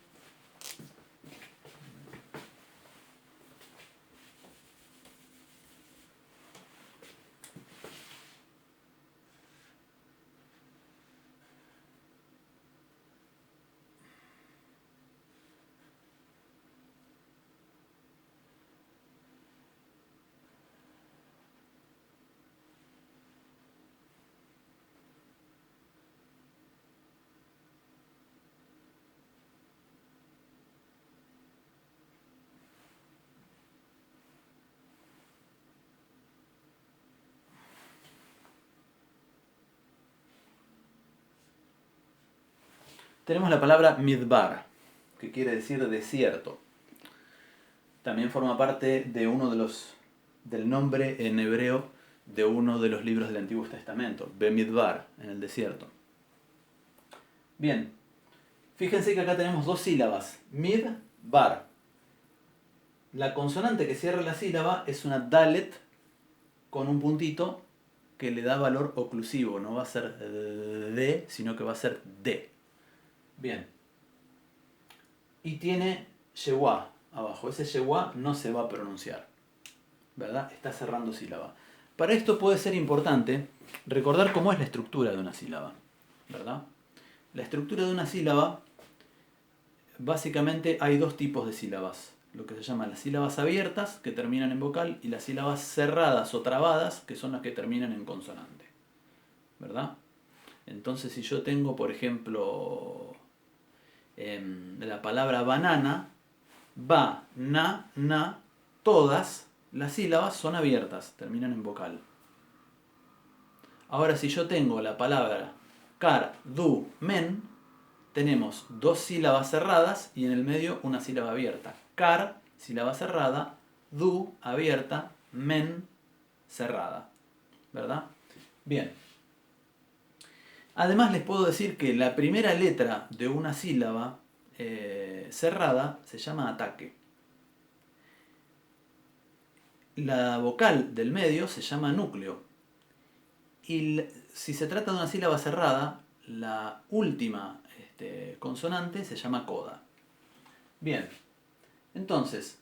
Tenemos la palabra midbar, que quiere decir desierto. También forma parte de del nombre en hebreo de uno de los libros del Antiguo Testamento, Bemidbar, en el desierto. Bien, fíjense que acá tenemos dos sílabas, midbar. La consonante que cierra la sílaba es una dalet con un puntito que le da valor oclusivo, no va a ser de, sino que va a ser de. Bien. y tiene yeguá abajo. Ese yeguá no se va a pronunciar, ¿verdad? Está cerrando sílaba. Para esto puede ser importante recordar cómo es la estructura de una sílaba, ¿verdad? La estructura de una sílaba, básicamente hay dos tipos de sílabas. Lo que se llaman las sílabas abiertas, que terminan en vocal, y las sílabas cerradas o trabadas, que son las que terminan en consonante, ¿verdad? Entonces, si yo tengo, por ejemplo, la palabra banana, ba, na, todas las sílabas son abiertas, terminan en vocal. Ahora, si yo tengo la palabra car, du, men, tenemos dos sílabas cerradas y en el medio una sílaba abierta. Car, sílaba cerrada, du, abierta, men, cerrada. ¿Verdad? Bien. Además les puedo decir que la primera letra de una sílaba cerrada se llama ataque. La vocal del medio se llama núcleo. Y si se trata de una sílaba cerrada, la última consonante se llama coda. Bien, entonces,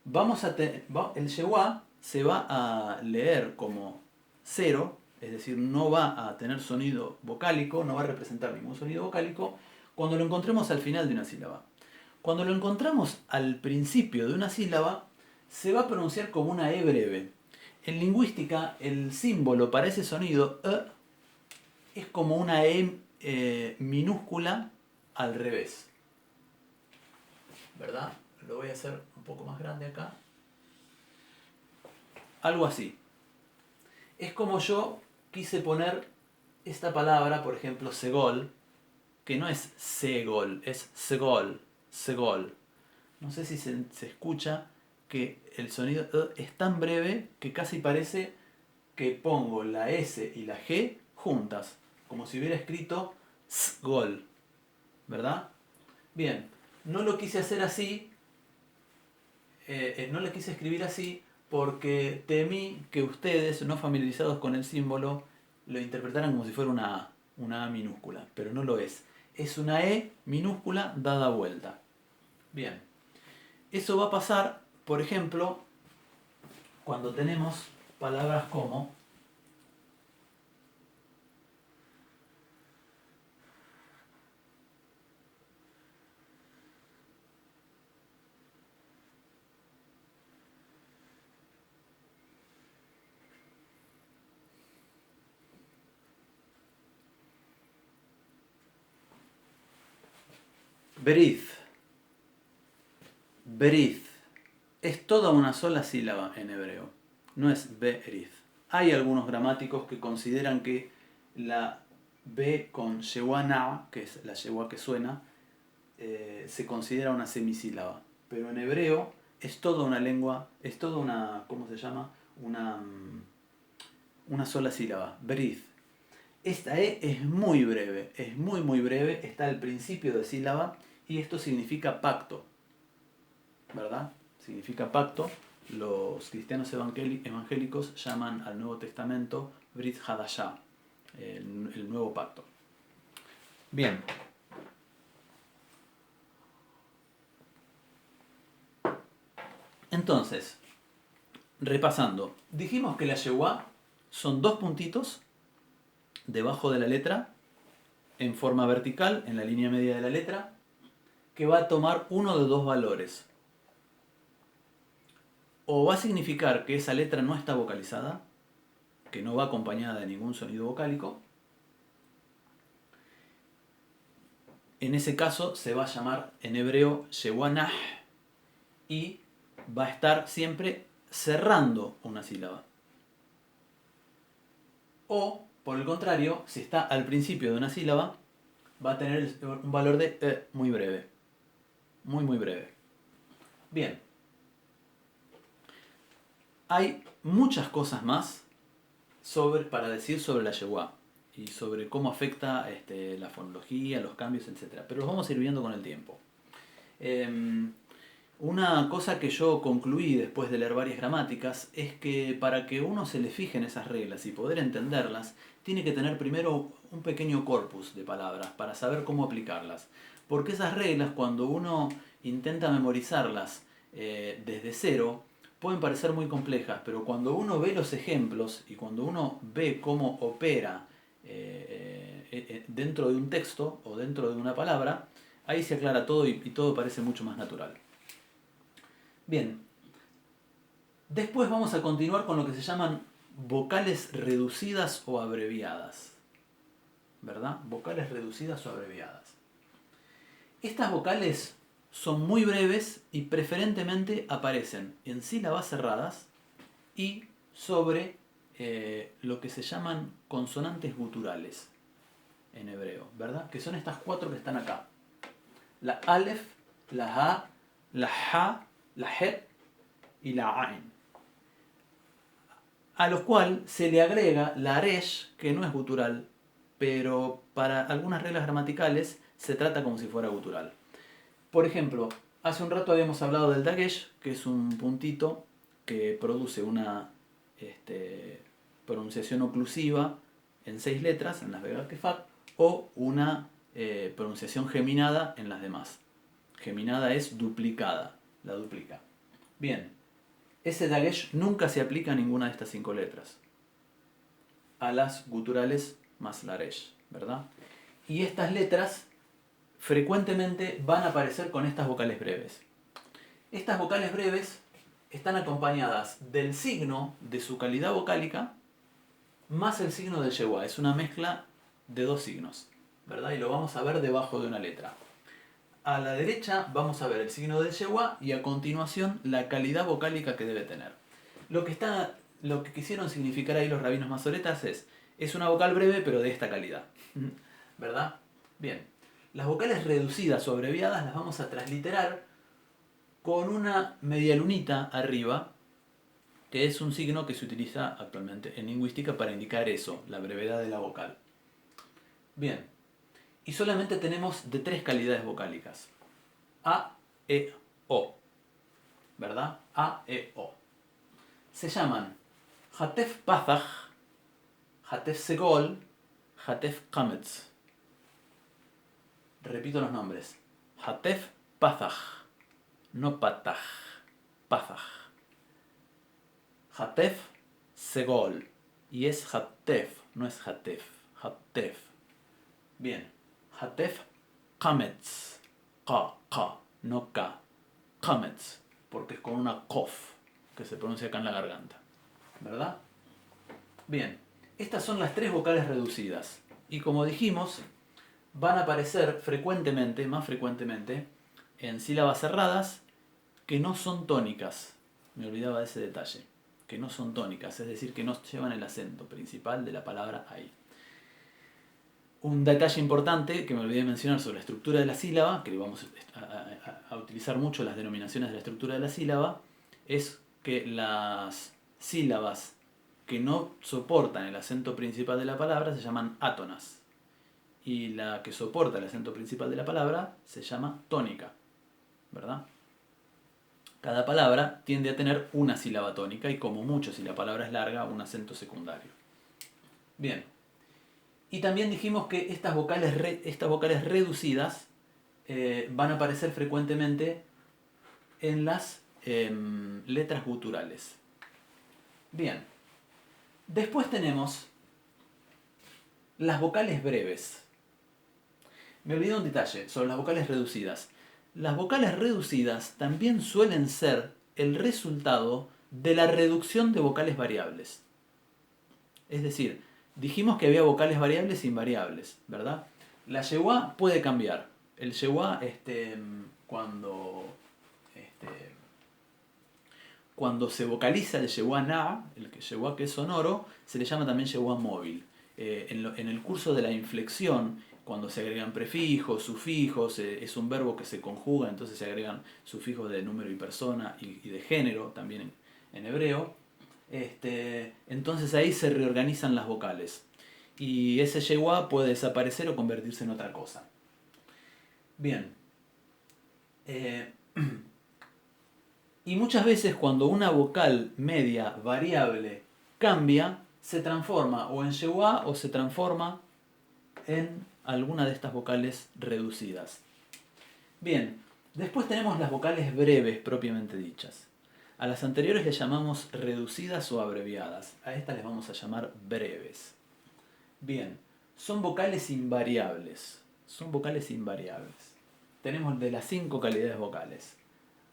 el yeguá se va a leer como cero, es decir, no va a tener sonido vocálico, no va a representar ningún sonido vocálico, cuando lo encontremos al final de una sílaba. Cuando lo encontramos al principio de una sílaba, se va a pronunciar como una E breve. En lingüística, el símbolo para ese sonido es como una E minúscula al revés. ¿Verdad? Lo voy a hacer un poco más grande acá. Algo así. Es como yo quise poner esta palabra, por ejemplo, segol, que no es segol, es segol, segol. No sé si se escucha que el sonido es tan breve que casi parece que pongo la S y la G juntas, como si hubiera escrito sgol, ¿verdad? Bien, no lo quise hacer así, no le quise escribir así porque temí que ustedes, no familiarizados con el símbolo, lo interpretaran como si fuera una A minúscula, pero no lo es. Es una E minúscula dada vuelta. Bien, eso va a pasar, por ejemplo, cuando tenemos palabras como berith. Berith. Es toda una sola sílaba en hebreo. No es berith. Hay algunos gramáticos que consideran que la B con yeguá na, que es la yeguá que suena, se considera una semisílaba. Pero en hebreo es toda una lengua, es toda una, ¿cómo se llama? Una sola sílaba. Berith. Esta E es muy breve, es muy breve, está al principio de sílaba y esto significa pacto, ¿verdad? Significa pacto. Los cristianos evangélicos llaman al Nuevo Testamento Brit Hadashah, el nuevo pacto. Bien. Entonces, repasando, dijimos que la yeguá son dos puntitos debajo de la letra, en forma vertical, en la línea media de la letra, que va a tomar uno de dos valores. O va a significar que esa letra no está vocalizada, que no va acompañada de ningún sonido vocálico. En ese caso se va a llamar en hebreo yewanah y va a estar siempre cerrando una sílaba. O, por el contrario, si está al principio de una sílaba, va a tener un valor de muy breve. Muy breve. Bien. Hay muchas cosas más para decir sobre la yeguá y sobre cómo afecta la fonología, los cambios, etc. Pero los vamos a ir viendo con el tiempo. Una cosa que yo concluí después de leer varias gramáticas es que para que uno se le fije en esas reglas y poder entenderlas, tiene que tener primero un pequeño corpus de palabras para saber cómo aplicarlas. Porque esas reglas, cuando uno intenta memorizarlas desde cero, pueden parecer muy complejas, pero cuando uno ve los ejemplos y cuando uno ve cómo opera dentro de un texto o dentro de una palabra, ahí se aclara todo y todo parece mucho más natural. Bien, después vamos a continuar con lo que se llaman vocales reducidas o abreviadas. ¿Verdad? Vocales reducidas o abreviadas. Estas vocales son muy breves y preferentemente aparecen en sílabas cerradas y sobre lo que se llaman consonantes guturales en hebreo, ¿verdad? Que son estas 4 que están acá. La alef, la ha, la ha, la het y la ain. A los cuales se le agrega la resh, que no es gutural, pero para algunas reglas gramaticales se trata como si fuera gutural. Por ejemplo, hace un rato habíamos hablado del dagesh, que es un puntito que produce una pronunciación oclusiva en 6 letras, en las vegas kefat, o una pronunciación geminada en las demás. Geminada es duplicada, la duplica. Bien, ese dagesh nunca se aplica a ninguna de estas 5 letras. A las guturales más la resh, ¿verdad? Y estas letras frecuentemente van a aparecer con estas vocales breves. Estas vocales breves están acompañadas del signo de su calidad vocálica más el signo del yeguá. Es una mezcla de 2 signos, ¿verdad? Y lo vamos a ver debajo de una letra. A la derecha vamos a ver el signo del yeguá y a continuación la calidad vocálica que debe tener. Lo que quisieron significar ahí los rabinos masoretas es una vocal breve pero de esta calidad, ¿verdad? Bien, las vocales reducidas o abreviadas las vamos a transliterar con una media lunita arriba, que es un signo que se utiliza actualmente en lingüística para indicar eso, la brevedad de la vocal. Bien, y solamente tenemos de 3 calidades vocálicas. A, E, O, ¿verdad? A, E, O. Se llaman Hatef Pathach, Hatef Segol, Hatef Kametz. Repito los nombres. Hatef Pathach, no Patach, Pathach. Hatef Segol. Y es Hatef, no es Hatef. Hatef. Bien. Hatef Kametz. Ka, no Ka. Kametz. Porque es con una kof que se pronuncia acá en la garganta. ¿Verdad? Bien. Estas son las 3 vocales reducidas. Y como dijimos, van a aparecer frecuentemente, más frecuentemente, en sílabas cerradas que no son tónicas. Me olvidaba de ese detalle. Que no son tónicas, es decir, que no llevan el acento principal de la palabra ahí. Un detalle importante que me olvidé de mencionar sobre la estructura de la sílaba, que vamos a utilizar mucho las denominaciones de la estructura de la sílaba, es que las sílabas que no soportan el acento principal de la palabra se llaman átonas. Y la que soporta el acento principal de la palabra se llama tónica, ¿verdad? Cada palabra tiende a tener una sílaba tónica y como mucho, si la palabra es larga, un acento secundario. Bien. Y también dijimos que estas vocales reducidas van a aparecer frecuentemente en las letras guturales. Bien. Después tenemos las vocales breves. Me olvidé un detalle sobre las vocales reducidas. Las vocales reducidas también suelen ser el resultado de la reducción de vocales variables. Es decir, dijimos que había vocales variables e invariables, ¿verdad? La yeguá puede cambiar. El yeguá, cuando se vocaliza el yeguá na, el yeguá que es sonoro, se le llama también yeguá móvil. En el curso de la inflexión, cuando se agregan prefijos, sufijos, es un verbo que se conjuga, entonces se agregan sufijos de número y persona y de género, también en hebreo. Entonces ahí se reorganizan las vocales. Y ese yeguá puede desaparecer o convertirse en otra cosa. Bien. Y muchas veces cuando una vocal media variable cambia, se transforma o en yeguá o se transforma en alguna de estas vocales reducidas. Bien, Después tenemos las vocales breves propiamente dichas. A las anteriores les llamamos reducidas o abreviadas. A estas les vamos a llamar breves. Bien, son vocales invariables. Son vocales invariables. Tenemos de las 5 calidades vocales.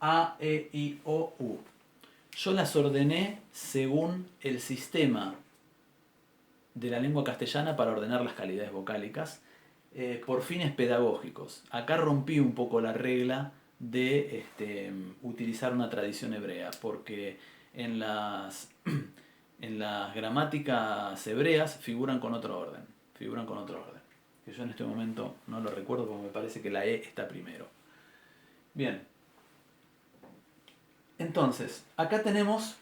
A, E, I, O, U. Yo las ordené según el sistema de la lengua castellana para ordenar las calidades vocálicas por fines pedagógicos. Acá rompí un poco la regla de utilizar una tradición hebrea, porque en las gramáticas hebreas figuran con otro orden. Que yo en este momento no lo recuerdo porque me parece que la E está primero. Bien. Entonces, acá tenemos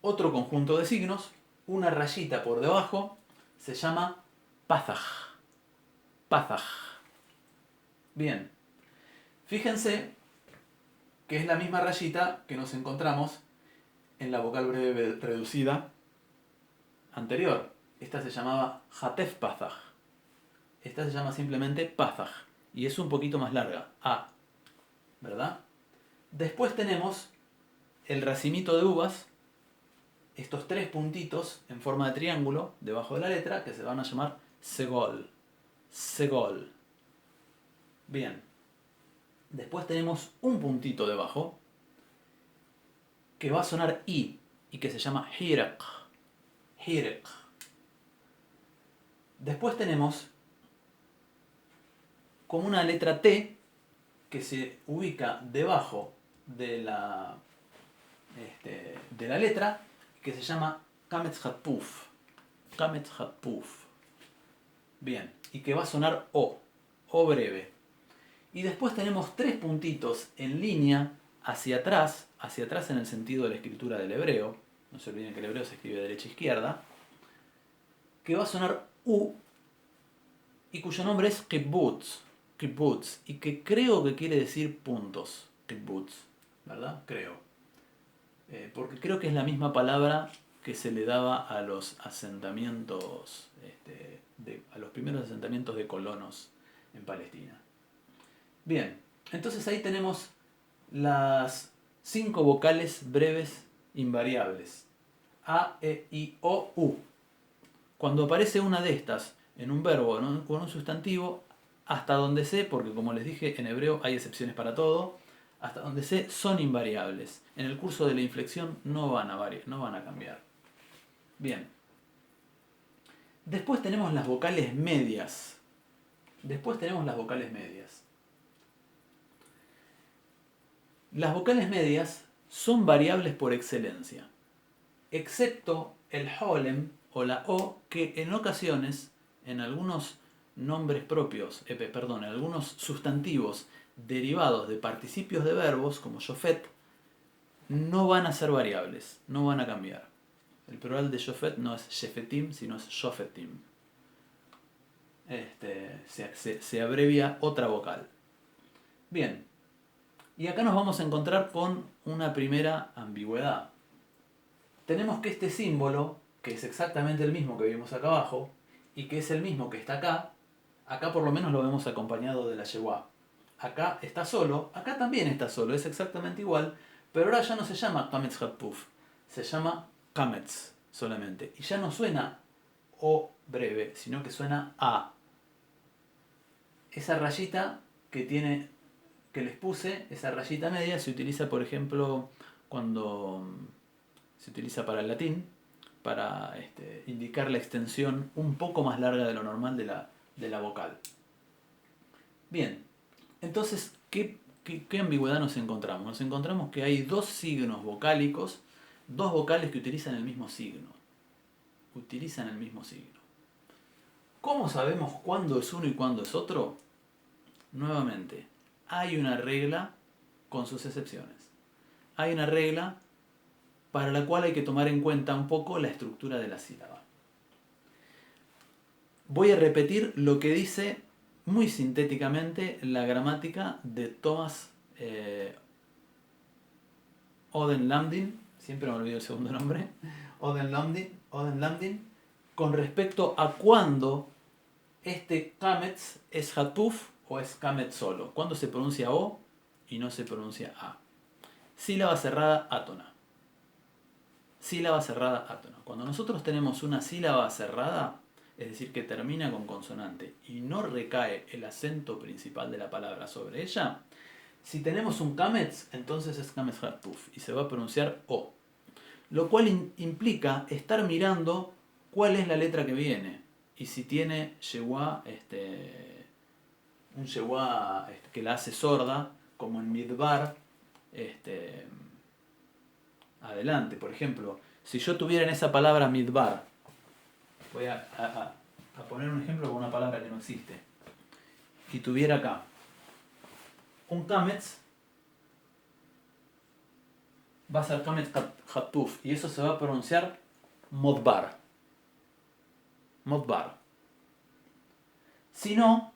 otro conjunto de signos, una rayita por debajo, se llama pasaj. Pasaj. Bien. Fíjense que es la misma rayita que nos encontramos en la vocal breve reducida anterior. Esta se llamaba Hatef Pasaj. Esta se llama simplemente Pasaj y es un poquito más larga, A, ¿verdad? Después tenemos el racimito de uvas, estos 3 puntitos en forma de triángulo debajo de la letra que se van a llamar segol. Segol. Bien. Después tenemos un puntito debajo que va a sonar I y que se llama hiraq. Hiraq. Después tenemos como una letra T que se ubica debajo de la letra que se llama Kametz Hatpuf. Kametz Hatpuf. Bien, y que va a sonar O breve. Y después tenemos 3 puntitos en línea hacia atrás en el sentido de la escritura del hebreo, no se olviden que el hebreo se escribe de derecha a izquierda, que va a sonar U y cuyo nombre es kibbutz, kibbutz, y que creo que quiere decir puntos, kibbutz, ¿verdad? Creo. Porque creo que es la misma palabra que se le daba a los asentamientos, a los primeros asentamientos de colonos en Palestina. Bien, entonces ahí tenemos las 5 vocales breves invariables. A, E, I, O, U. Cuando aparece una de estas en un verbo o en un sustantivo, hasta donde sé, porque como les dije, en hebreo hay excepciones para todo, hasta donde sé son invariables. En el curso de la inflexión no van a cambiar. Bien. Después tenemos las vocales medias. Las vocales medias son variables por excelencia, excepto el holem o la O, que en ocasiones, en algunos nombres propios, en algunos sustantivos derivados de participios de verbos, como shofet, no van a ser variables, no van a cambiar. El plural de shofet no es shefetim, sino es shofetim. Se abrevia otra vocal. Bien, y acá nos vamos a encontrar con una primera ambigüedad. Tenemos que este símbolo, que es exactamente el mismo que vimos acá abajo, y que es el mismo que está acá por lo menos lo vemos acompañado de la yeguá. Acá está solo, acá también está solo, es exactamente igual, pero ahora ya no se llama Kametz Hatpuf, se llama Kametz solamente. Y ya no suena O breve, sino que suena A. Esa rayita que les puse, esa rayita media, se utiliza, por ejemplo, cuando se utiliza para el latín, para indicar la extensión un poco más larga de lo normal de la vocal. Bien, entonces, ¿qué ambigüedad nos encontramos? Nos encontramos que hay 2 signos vocálicos, 2 vocales que utilizan el mismo signo. ¿Cómo sabemos cuándo es uno y cuándo es otro? Nuevamente, hay una regla con sus excepciones. Hay una regla para la cual hay que tomar en cuenta un poco la estructura de la sílaba. Voy a repetir lo que dice muy sintéticamente la gramática de Thomas Oden-Lamdin, siempre me olvido el segundo nombre, Oden-Lamdin, con respecto a cuándo este kametz es hatuf o es kamet solo? ¿Cuándo se pronuncia O y no se pronuncia A? Sílaba cerrada átona. Sílaba cerrada átona. Cuando nosotros tenemos una sílaba cerrada, es decir, que termina con consonante y no recae el acento principal de la palabra sobre ella, si tenemos un kametz, entonces es kametz hatuf y se va a pronunciar O. Lo cual implica estar mirando cuál es la letra que viene. Y si tiene yeguá, un yeguá que la hace sorda, como en midbar, adelante. Por ejemplo, si yo tuviera en esa palabra midbar, voy a poner un ejemplo con una palabra que no existe, y tuviera acá un kametz, va a ser kametz hatuf, y eso se va a pronunciar modbar. Modbar. Si no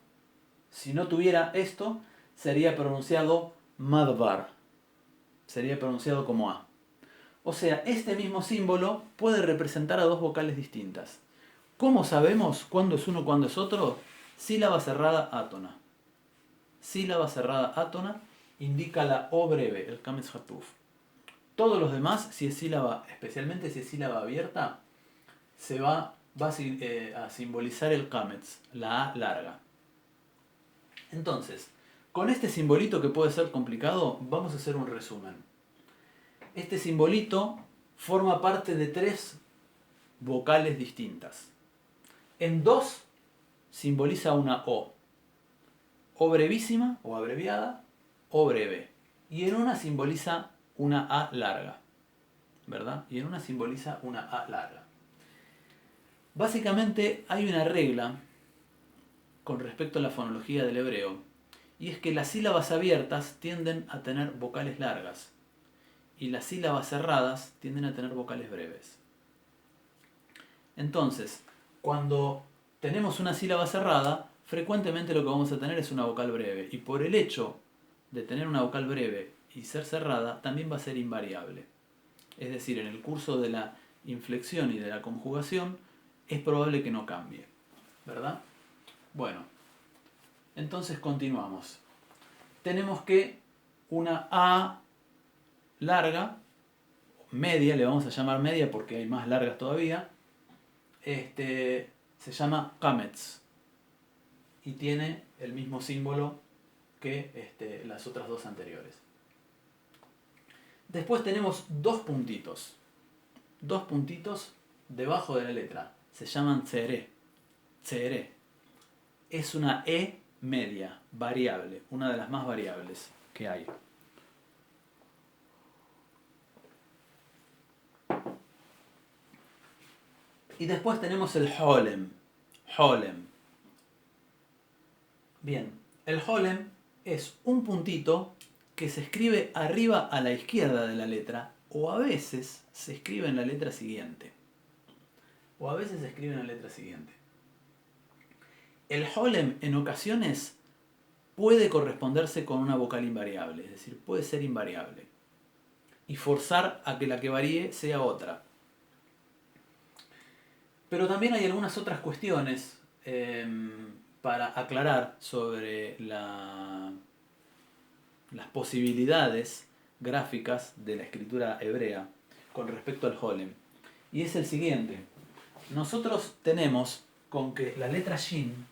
tuviera esto, sería pronunciado madbar. Sería pronunciado como A. O sea, este mismo símbolo puede representar a dos vocales distintas. ¿Cómo sabemos cuándo es uno, cuándo es otro? Sílaba cerrada átona. Sílaba cerrada átona indica la O breve, el kametz hatuf. Todos los demás, si es sílaba, especialmente si es sílaba abierta, se va a simbolizar el kametz, la A larga. Entonces, con este simbolito que puede ser complicado, vamos a hacer un resumen. Este simbolito forma parte de 3 vocales distintas. En 2 simboliza una O. O brevísima o abreviada, O breve. Y en una simboliza una A larga. ¿Verdad? Y en una simboliza una A larga. Básicamente hay una regla con respecto a la fonología del hebreo, y es que las sílabas abiertas tienden a tener vocales largas y las sílabas cerradas tienden a tener vocales breves. Entonces, cuando tenemos una sílaba cerrada, frecuentemente lo que vamos a tener es una vocal breve, y por el hecho de tener una vocal breve y ser cerrada, también va a ser invariable. Es decir, en el curso de la inflexión y de la conjugación es probable que no cambie, ¿verdad? Bueno, entonces continuamos. Tenemos que una A larga, media, le vamos a llamar media porque hay más largas todavía, se llama kametz y tiene el mismo símbolo que las otras dos anteriores. Después tenemos dos puntitos debajo de la letra, se llaman tseré. Tseré es una E media, variable, una de las más variables que hay. Y después tenemos el holem. Holem. Bien, el holem es un puntito que se escribe arriba a la izquierda de la letra, o a veces se escribe en la letra siguiente. El holem en ocasiones puede corresponderse con una vocal invariable, es decir, puede ser invariable, y forzar a que la que varíe sea otra. Pero también hay algunas otras cuestiones para aclarar sobre las posibilidades gráficas de la escritura hebrea con respecto al holem. Y es el siguiente. Nosotros tenemos con que la letra shin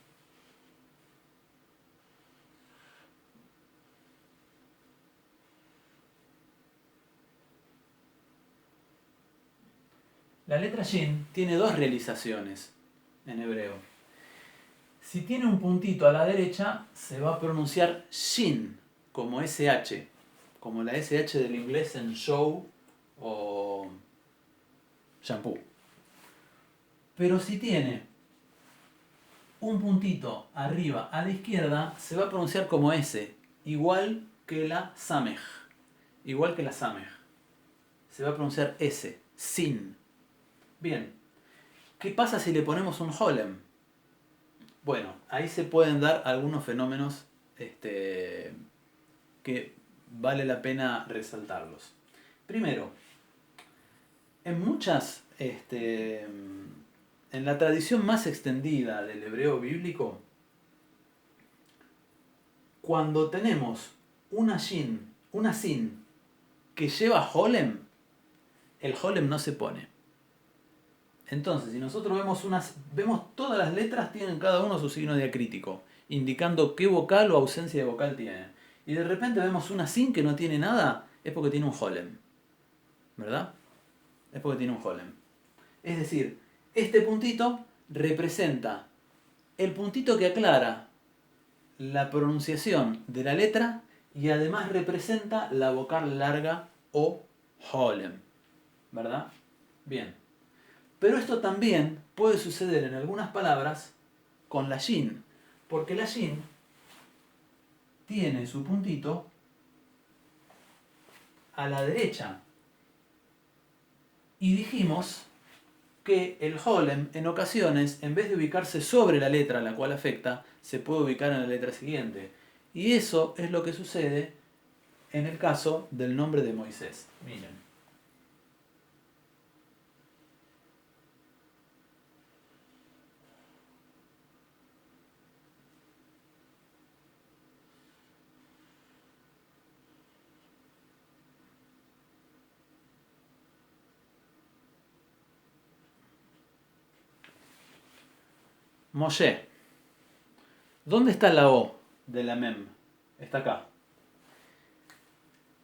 tiene dos realizaciones en hebreo. Si tiene un puntito a la derecha, se va a pronunciar shin, como SH, como la SH del inglés en show o shampoo. Pero si tiene un puntito arriba a la izquierda, se va a pronunciar como S, igual que la samej. Se va a pronunciar S, sin. Bien, ¿qué pasa si le ponemos un holem? Bueno, ahí se pueden dar algunos fenómenos que vale la pena resaltarlos. Primero, en la tradición más extendida del hebreo bíblico, cuando tenemos una sin que lleva holem, el holem no se pone. Entonces, si nosotros vemos todas las letras tienen cada uno su signo diacrítico, indicando qué vocal o ausencia de vocal tienen. Y de repente vemos una sin que no tiene nada, es porque tiene un holem. ¿Verdad? Es porque tiene un holem. Es decir, este puntito representa el puntito que aclara la pronunciación de la letra y además representa la vocal larga o holem. ¿Verdad? Bien. Pero esto también puede suceder en algunas palabras con la shin, porque la shin tiene su puntito a la derecha. Y dijimos que el holem en ocasiones, en vez de ubicarse sobre la letra a la cual afecta, se puede ubicar en la letra siguiente. Y eso es lo que sucede en el caso del nombre de Moisés. Miren. Moshe. ¿Dónde está la O de la mem? Está acá.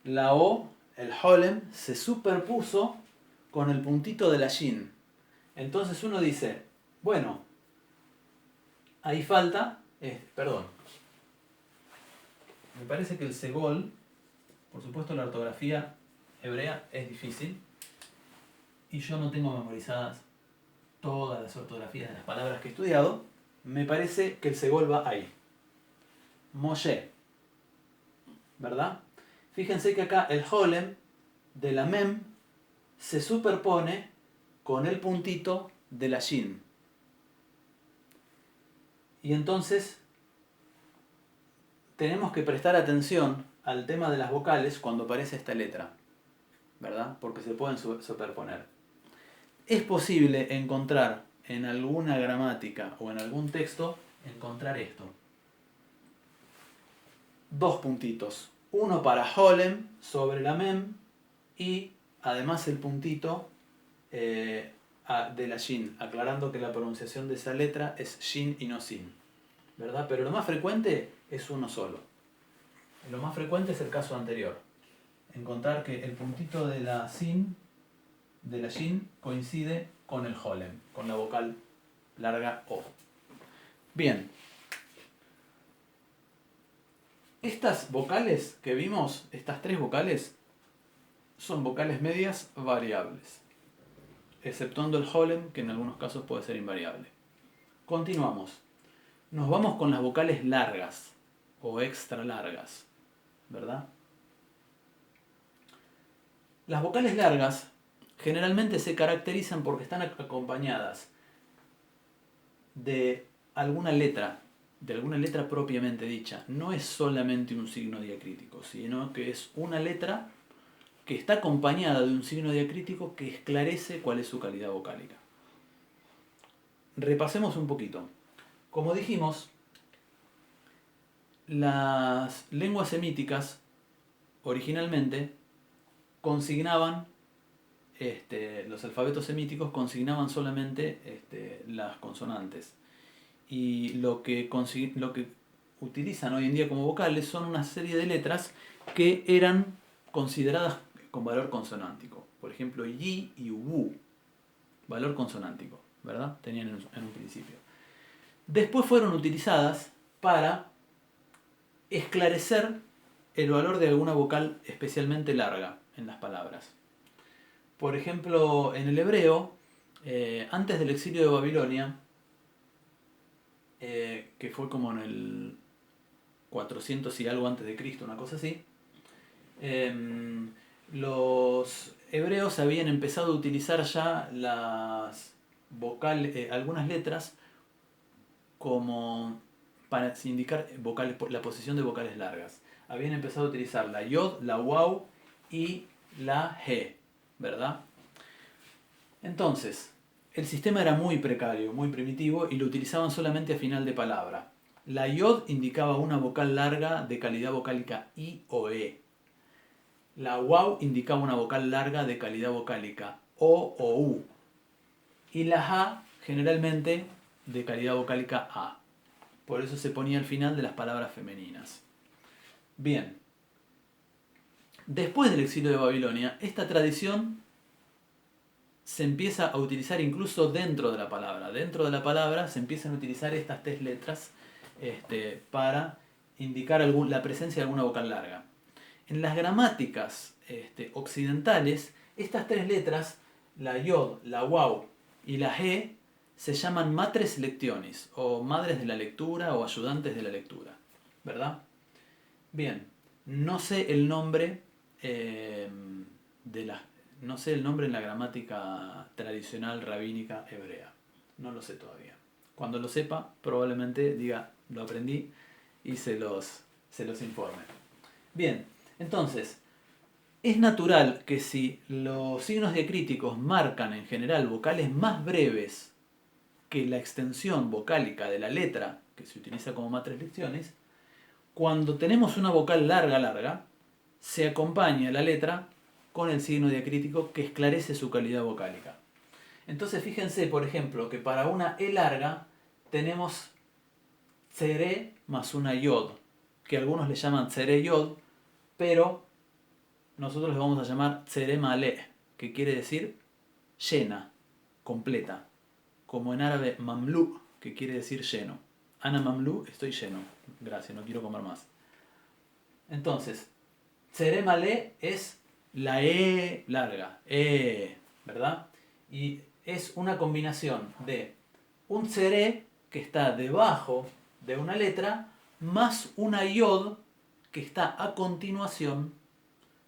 La O, el holem, se superpuso con el puntito de la shin. Entonces uno dice, bueno, ahí falta, perdón, me parece que el segol, por supuesto la ortografía hebrea es difícil y yo no tengo memorizadas todas las ortografías de las palabras que he estudiado, me parece que el segol va ahí. Moshe, ¿verdad? Fíjense que acá el holem de la mem se superpone con el puntito de la shin. Y entonces tenemos que prestar atención al tema de las vocales cuando aparece esta letra, ¿verdad? Porque se pueden superponer. Es posible encontrar en alguna gramática o en algún texto, encontrar esto. Dos puntitos. Uno para holem sobre la mem y además el puntito de la shin, aclarando que la pronunciación de esa letra es shin y no sin, ¿verdad? Pero lo más frecuente es uno solo. Lo más frecuente es el caso anterior. Encontrar que el puntito de la shin coincide con el holem, con la vocal larga O. Bien. Estas vocales que vimos, estas tres vocales, son vocales medias variables, exceptuando el holem, que en algunos casos puede ser invariable. Continuamos. Nos vamos con las vocales largas o extra largas, ¿verdad? Las vocales largas generalmente se caracterizan porque están acompañadas de alguna letra propiamente dicha. No es solamente un signo diacrítico, sino que es una letra que está acompañada de un signo diacrítico que esclarece cuál es su calidad vocálica. Repasemos un poquito. Como dijimos, las lenguas semíticas originalmente consignaban, los alfabetos semíticos consignaban solamente las consonantes. Y lo que utilizan hoy en día como vocales son una serie de letras que eran consideradas con valor consonántico. Por ejemplo, yi y wu, valor consonántico, ¿verdad? Tenían en un principio. Después fueron utilizadas para esclarecer el valor de alguna vocal especialmente larga en las palabras. Por ejemplo, en el hebreo, antes del exilio de Babilonia, que fue como en el 400 y algo antes de Cristo, una cosa así, los hebreos habían empezado a utilizar ya las vocales, algunas letras como para indicar vocales, la posición de vocales largas. Habían empezado a utilizar la yod, la waw y la he, ¿verdad? Entonces, el sistema era muy precario, muy primitivo y lo utilizaban solamente a final de palabra. La yod indicaba una vocal larga de calidad vocálica I o E. La waw indicaba una vocal larga de calidad vocálica O o U. Y la ha generalmente de calidad vocálica A. Por eso se ponía al final de las palabras femeninas. Bien. Después del exilio de Babilonia, esta tradición se empieza a utilizar incluso dentro de la palabra. Dentro de la palabra se empiezan a utilizar estas tres letras para indicar la presencia de alguna vocal larga. En las gramáticas occidentales, estas tres letras, la yod, la waw y la he, se llaman matres lectionis, o madres de la lectura o ayudantes de la lectura. ¿Verdad? Bien, no sé el nombre no sé el nombre en la gramática tradicional rabínica hebrea. No lo sé todavía. Cuando lo sepa, probablemente diga, lo aprendí y se los informe. Bien, entonces, es natural que si los signos diacríticos marcan en general vocales más breves que la extensión vocálica de la letra que se utiliza como matres lectionis, cuando tenemos una vocal larga, se acompaña la letra con el signo diacrítico que esclarece su calidad vocálica. Entonces fíjense, por ejemplo, que para una E larga tenemos tsere más una yod, que algunos le llaman tsere yod, pero nosotros le vamos a llamar tsere male, que quiere decir llena, completa, como en árabe mamlu, que quiere decir lleno. Ana mamlu, estoy lleno, gracias, no quiero comer más. Entonces, tsere male es la E larga, E, ¿verdad? Y es una combinación de un tsere que está debajo de una letra más una yod que está a continuación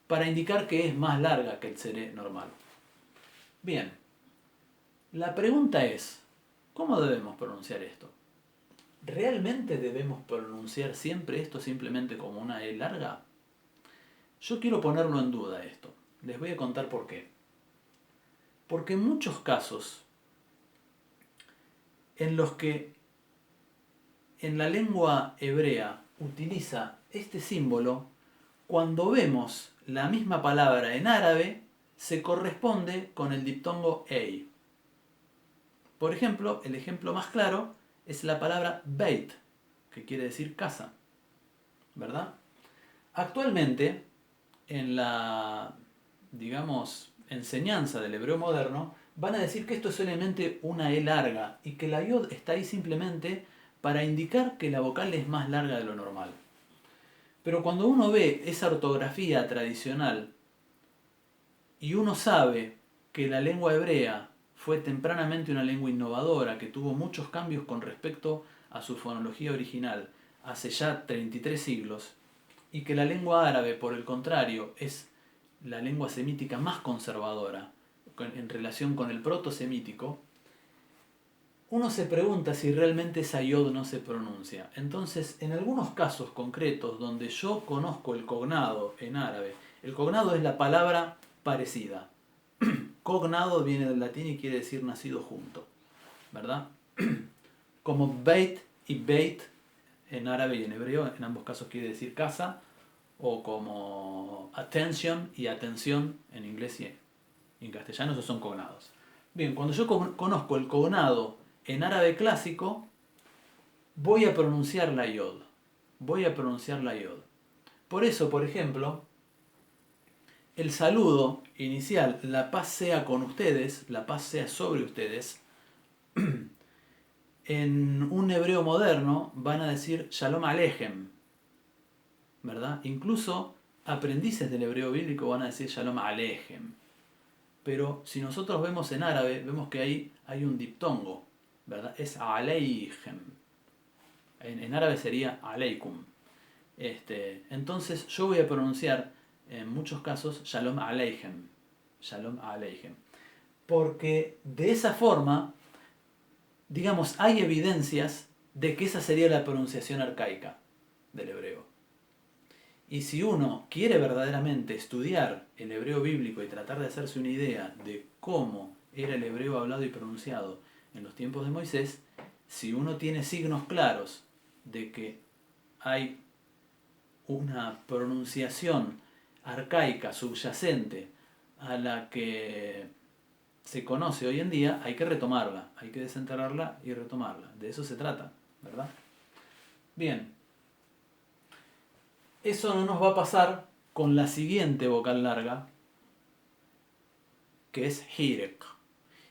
para indicar que es más larga que el tsere normal. Bien, la pregunta es, ¿cómo debemos pronunciar esto? ¿Realmente debemos pronunciar siempre esto simplemente como una E larga? Yo quiero ponerlo en duda esto. Les voy a contar por qué. Porque en muchos casos en los que en la lengua hebrea utiliza este símbolo, cuando vemos la misma palabra en árabe, se corresponde con el diptongo ei. Por ejemplo, el ejemplo más claro es la palabra beit, que quiere decir casa, ¿verdad? Actualmente, en la, digamos, enseñanza del hebreo moderno, van a decir que esto es solamente una E larga y que la yod está ahí simplemente para indicar que la vocal es más larga de lo normal. Pero cuando uno ve esa ortografía tradicional y uno sabe que la lengua hebrea fue tempranamente una lengua innovadora, que tuvo muchos cambios con respecto a su fonología original hace ya 33 siglos, y que la lengua árabe, por el contrario, es la lengua semítica más conservadora en relación con el proto-semítico, uno se pregunta si realmente esa yod no se pronuncia. Entonces, en algunos casos concretos donde yo conozco el cognado en árabe, el cognado es la palabra parecida. Cognado viene del latín y quiere decir nacido junto, ¿verdad? Como beit y beit en árabe y en hebreo, en ambos casos quiere decir casa, o como attention y atención en inglés y en castellano, esos son cognados. Bien, cuando yo conozco el cognado en árabe clásico, voy a pronunciar la yod. Voy a pronunciar la yod. Por eso, por ejemplo, el saludo inicial, la paz sea con ustedes, la paz sea sobre ustedes, en un hebreo moderno van a decir Shalom Aleichem, ¿verdad? Incluso aprendices del hebreo bíblico van a decir Shalom Aleichem. Pero si nosotros vemos en árabe, vemos que ahí hay un diptongo, ¿verdad? Es Aleichem. En árabe sería Aleikum. Entonces yo voy a pronunciar en muchos casos Shalom Aleichem. Shalom Aleichem. Porque de esa forma, digamos, hay evidencias de que esa sería la pronunciación arcaica del hebreo. Y si uno quiere verdaderamente estudiar el hebreo bíblico y tratar de hacerse una idea de cómo era el hebreo hablado y pronunciado en los tiempos de Moisés, si uno tiene signos claros de que hay una pronunciación arcaica, subyacente, a la que se conoce hoy en día, hay que retomarla, hay que desenterrarla y retomarla. De eso se trata, ¿verdad? Bien, eso no nos va a pasar con la siguiente vocal larga, que es hirek.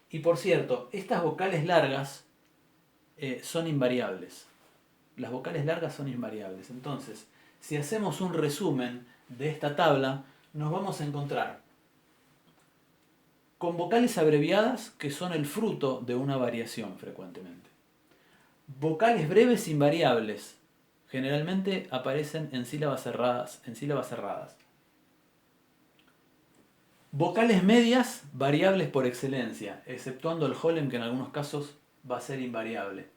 Y por cierto, estas vocales largas son invariables. Las vocales largas son invariables. Entonces, si hacemos un resumen de esta tabla, nos vamos a encontrar con vocales abreviadas que son el fruto de una variación frecuentemente. Vocales breves invariables generalmente aparecen en sílabas cerradas. Vocales medias variables por excelencia, exceptuando el holem, que en algunos casos va a ser invariable,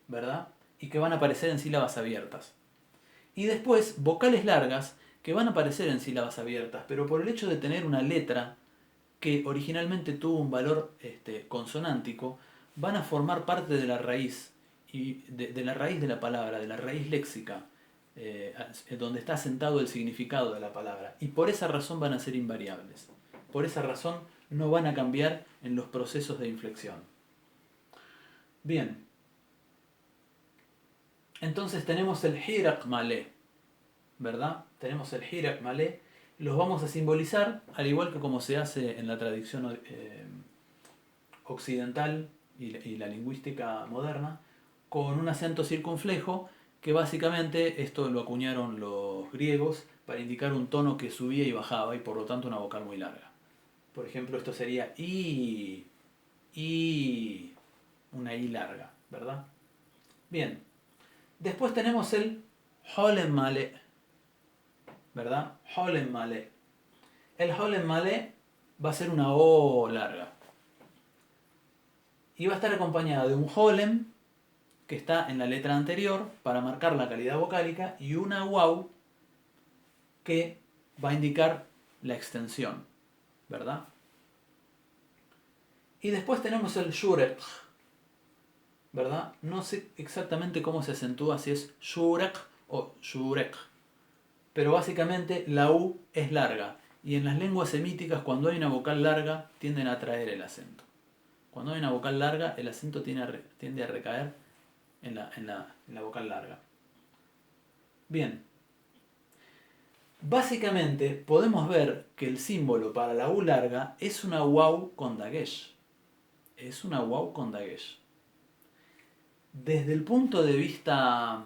¿verdad? Y que van a aparecer en sílabas abiertas. Y después vocales largas que van a aparecer en sílabas abiertas, pero por el hecho de tener una letra que originalmente tuvo un valor consonántico, van a formar parte de la raíz, y de la raíz de la palabra, de la raíz léxica, donde está asentado el significado de la palabra. Y por esa razón van a ser invariables. Por esa razón no van a cambiar en los procesos de inflexión. Bien. Entonces tenemos el hirak malé, ¿verdad? Tenemos el hirak malé. Los vamos a simbolizar, al igual que como se hace en la tradición occidental y la lingüística moderna, con un acento circunflejo, que básicamente esto lo acuñaron los griegos para indicar un tono que subía y bajaba y por lo tanto una vocal muy larga. Por ejemplo, esto sería I, una I larga, ¿verdad? Bien, después tenemos el Holem Malé, ¿verdad? Holem Malé. El Holem Malé va a ser una O larga. Y va a estar acompañada de un Holem, que está en la letra anterior, para marcar la calidad vocálica, y una Waw, que va a indicar la extensión, ¿verdad? Y después tenemos el Shurek, ¿verdad? No sé exactamente cómo se acentúa, si es Shurek o Shurek. Pero básicamente la U es larga. Y en las lenguas semíticas, cuando hay una vocal larga, tienden a traer el acento. Cuando hay una vocal larga, el acento tiende a recaer en la vocal larga. Bien. Básicamente podemos ver que el símbolo para la U larga es una Waw con dagesh. Es una Waw con dagesh. Desde el punto de vista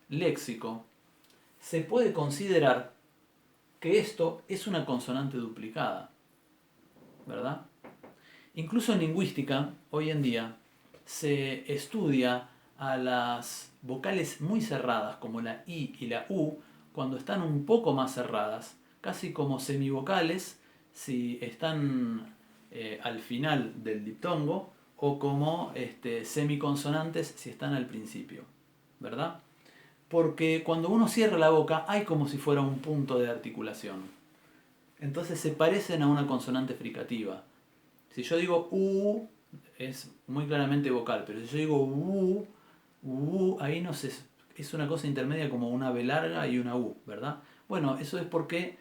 léxico, se puede considerar que esto es una consonante duplicada, ¿verdad? Incluso en lingüística, hoy en día, se estudia a las vocales muy cerradas, como la I y la U, cuando están un poco más cerradas, casi como semivocales si están al final del diptongo, o como semiconsonantes si están al principio, ¿verdad? Porque cuando uno cierra la boca hay como si fuera un punto de articulación. Entonces se parecen a una consonante fricativa. Si yo digo U, es muy claramente vocal, pero si yo digo ahí no sé, es una cosa intermedia como una B larga y una U, ¿verdad? Bueno, eso es porque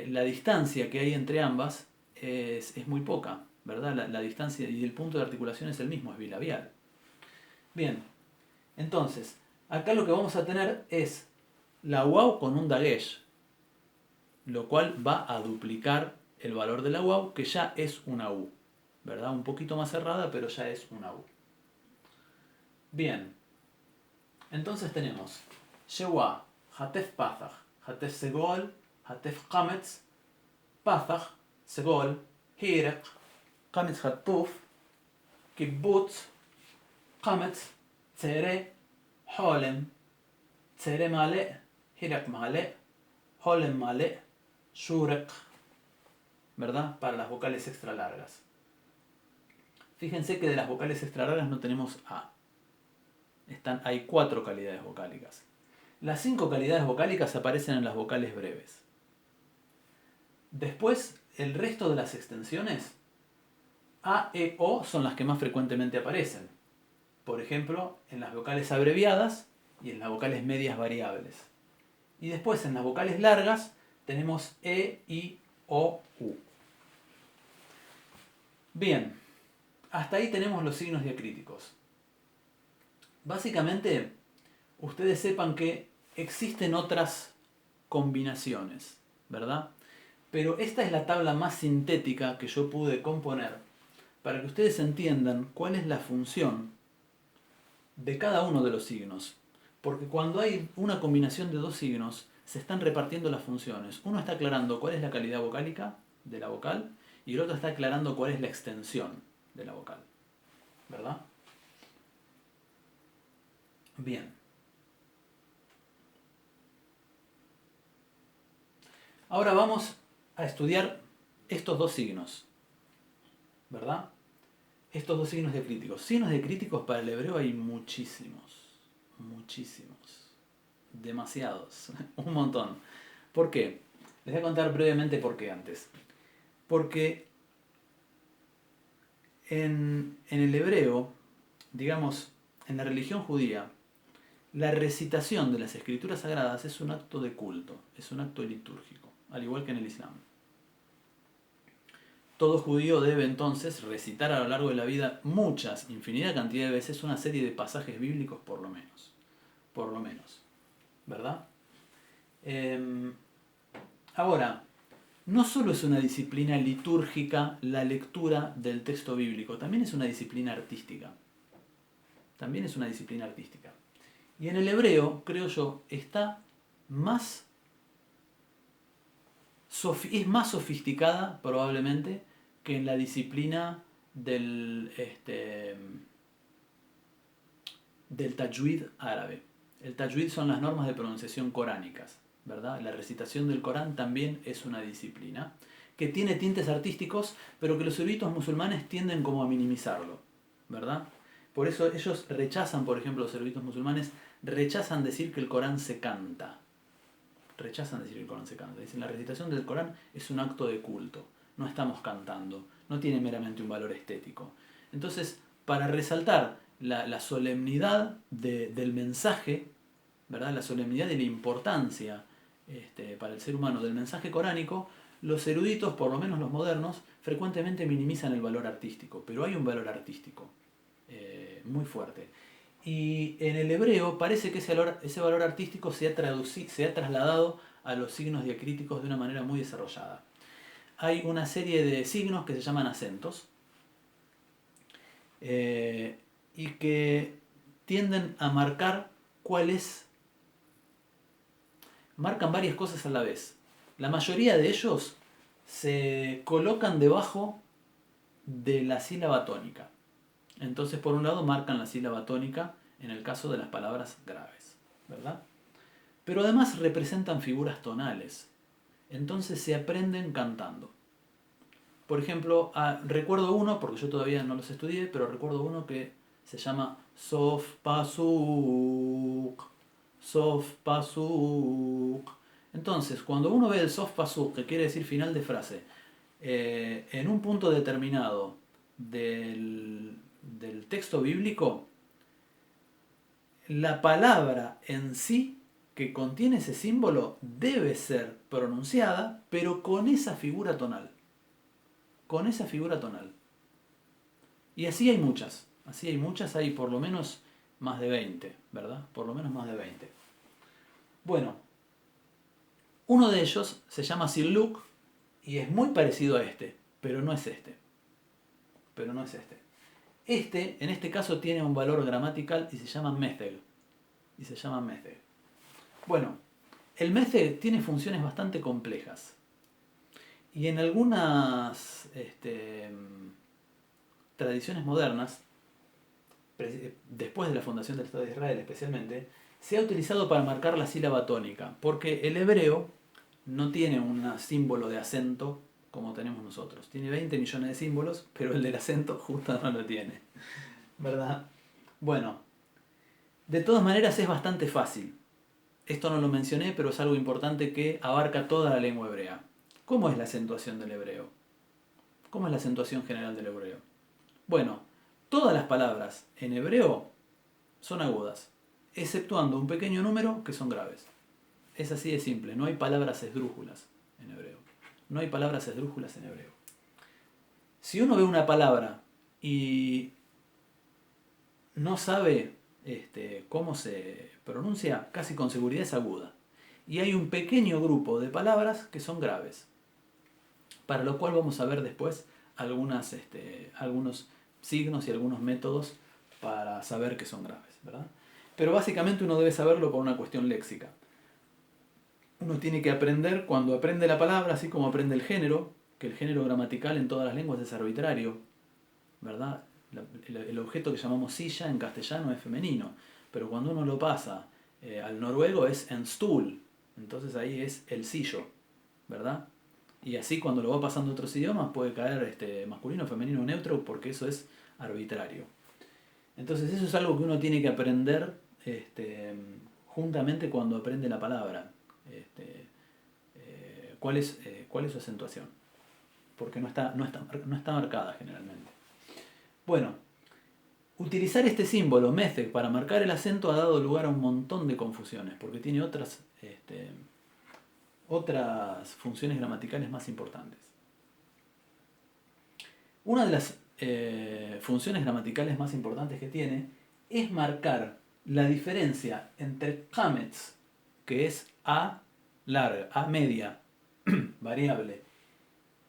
la distancia que hay entre ambas es muy poca, ¿verdad? La distancia y el punto de articulación es el mismo, es bilabial. Bien, entonces, acá lo que vamos a tener es la Waw con un dagesh, lo cual va a duplicar el valor de la Waw, que ya es una U, ¿verdad? Un poquito más cerrada, pero ya es una U. Bien, entonces tenemos Shewa, Hatef Pathach, Hatef Segol, Hatef Kametz, Pathach, Segol, Hirek, Kametz Hatuf, Kibbutz, Kametz, Tzere, Holem, Tzere Male, Hirek Male, Holem Male, Shurek, ¿verdad? Para las vocales extra largas. Fíjense que de las vocales extra largas no tenemos A. Hay 4 calidades vocálicas. Las 5 calidades vocálicas aparecen en las vocales breves. Después, el resto de las extensiones, A, E, O son las que más frecuentemente aparecen. Por ejemplo, en las vocales abreviadas y en las vocales medias variables. Y después en las vocales largas tenemos E, I, O, U. Bien, hasta ahí tenemos los signos diacríticos. Básicamente, ustedes sepan que existen otras combinaciones, ¿verdad? Pero esta es la tabla más sintética que yo pude componer para que ustedes entiendan cuál es la función de cada uno de los signos. Porque cuando hay una combinación de dos signos, se están repartiendo las funciones. Uno está aclarando cuál es la calidad vocálica de la vocal y el otro está aclarando cuál es la extensión de la vocal. ¿Verdad? Bien. Ahora vamos a estudiar estos dos signos. ¿Verdad? Estos dos signos diacríticos. Signos diacríticos para el hebreo hay muchísimos. Muchísimos. Demasiados. Un montón. ¿Por qué? Les voy a contar brevemente por qué antes. Porque en el hebreo, digamos, en la religión judía, la recitación de las escrituras sagradas es un acto de culto, es un acto litúrgico, al igual que en el Islam. Todo judío debe entonces recitar a lo largo de la vida infinidad cantidad de veces, una serie de pasajes bíblicos por lo menos. Por lo menos. ¿Verdad? Ahora, no solo es una disciplina litúrgica la lectura del texto bíblico, también es una disciplina artística. También es una disciplina artística. Y en el hebreo, creo yo, está es más sofisticada probablemente que en la disciplina del tajwid árabe. El tajwid son las normas de pronunciación coránicas, ¿verdad? La recitación del Corán también es una disciplina que tiene tintes artísticos, pero que los eruditos musulmanes tienden como a minimizarlo, ¿verdad? Por eso ellos rechazan, por ejemplo, los eruditos musulmanes rechazan decir que el Corán se canta. Rechazan decir que el Corán se canta. Dicen, la recitación del Corán es un acto de culto. No estamos cantando. No tiene meramente un valor estético. Entonces, para resaltar la solemnidad del mensaje, ¿verdad? La solemnidad y la importancia para el ser humano del mensaje coránico, los eruditos, por lo menos los modernos, frecuentemente minimizan el valor artístico. Pero hay un valor artístico muy fuerte. Y en el hebreo parece que ese valor artístico se ha trasladado a los signos diacríticos de una manera muy desarrollada. Hay una serie de signos que se llaman acentos y que tienden a marcan varias cosas a la vez. La mayoría de ellos se colocan debajo de la sílaba tónica. Entonces, por un lado, marcan la sílaba tónica en el caso de las palabras graves, ¿verdad? Pero además representan figuras tonales. Entonces se aprenden cantando. Por ejemplo, recuerdo uno, porque yo todavía no los estudié, pero recuerdo uno que se llama Sof Pasuk. Sof Pasuk. Entonces, cuando uno ve el Sof Pasuk, que quiere decir final de frase, en un punto determinado del texto bíblico, la palabra en sí que contiene ese símbolo debe ser pronunciada, pero con esa figura tonal. Con esa figura tonal. Y así hay muchas. Hay por lo menos más de 20, ¿verdad? Por lo menos más de 20. Bueno, uno de ellos se llama Sirluk y es muy parecido a este, pero no es este. En este caso, tiene un valor gramatical y se llama methel. Bueno, el methel tiene funciones bastante complejas. Y en algunas tradiciones modernas, después de la fundación del Estado de Israel especialmente, se ha utilizado para marcar la sílaba tónica, porque el hebreo no tiene un símbolo de acento como tenemos nosotros. Tiene 20 millones de símbolos, pero el del acento justo no lo tiene. ¿Verdad? Bueno, de todas maneras es bastante fácil. Esto no lo mencioné, pero es algo importante que abarca toda la lengua hebrea. ¿Cómo es la acentuación del hebreo? ¿Cómo es la acentuación general del hebreo? Bueno, todas las palabras en hebreo son agudas, exceptuando un pequeño número que son graves. Es así de simple, no hay palabras esdrújulas en hebreo. No hay palabras esdrújulas en hebreo. Si uno ve una palabra y no sabe cómo se pronuncia, casi con seguridad es aguda. Y hay un pequeño grupo de palabras que son graves, para lo cual vamos a ver después algunos signos y algunos métodos para saber que son graves, ¿verdad? Pero básicamente uno debe saberlo por una cuestión léxica. Uno tiene que aprender, cuando aprende la palabra, así como aprende el género, que el género gramatical en todas las lenguas es arbitrario, ¿verdad? El objeto que llamamos silla en castellano es femenino, pero cuando uno lo pasa al noruego es en stol, entonces ahí es el sillo, ¿verdad? Y así cuando lo va pasando a otros idiomas puede caer masculino, femenino, neutro, porque eso es arbitrario. Entonces eso es algo que uno tiene que aprender juntamente cuando aprende la palabra. ¿Cuál es su acentuación? Porque no está marcada generalmente. Bueno, utilizar este símbolo, method, para marcar el acento ha dado lugar a un montón de confusiones, porque tiene otras funciones gramaticales más importantes. Una de las funciones gramaticales más importantes que tiene es marcar la diferencia entre kametz, que es A larga, A media, variable,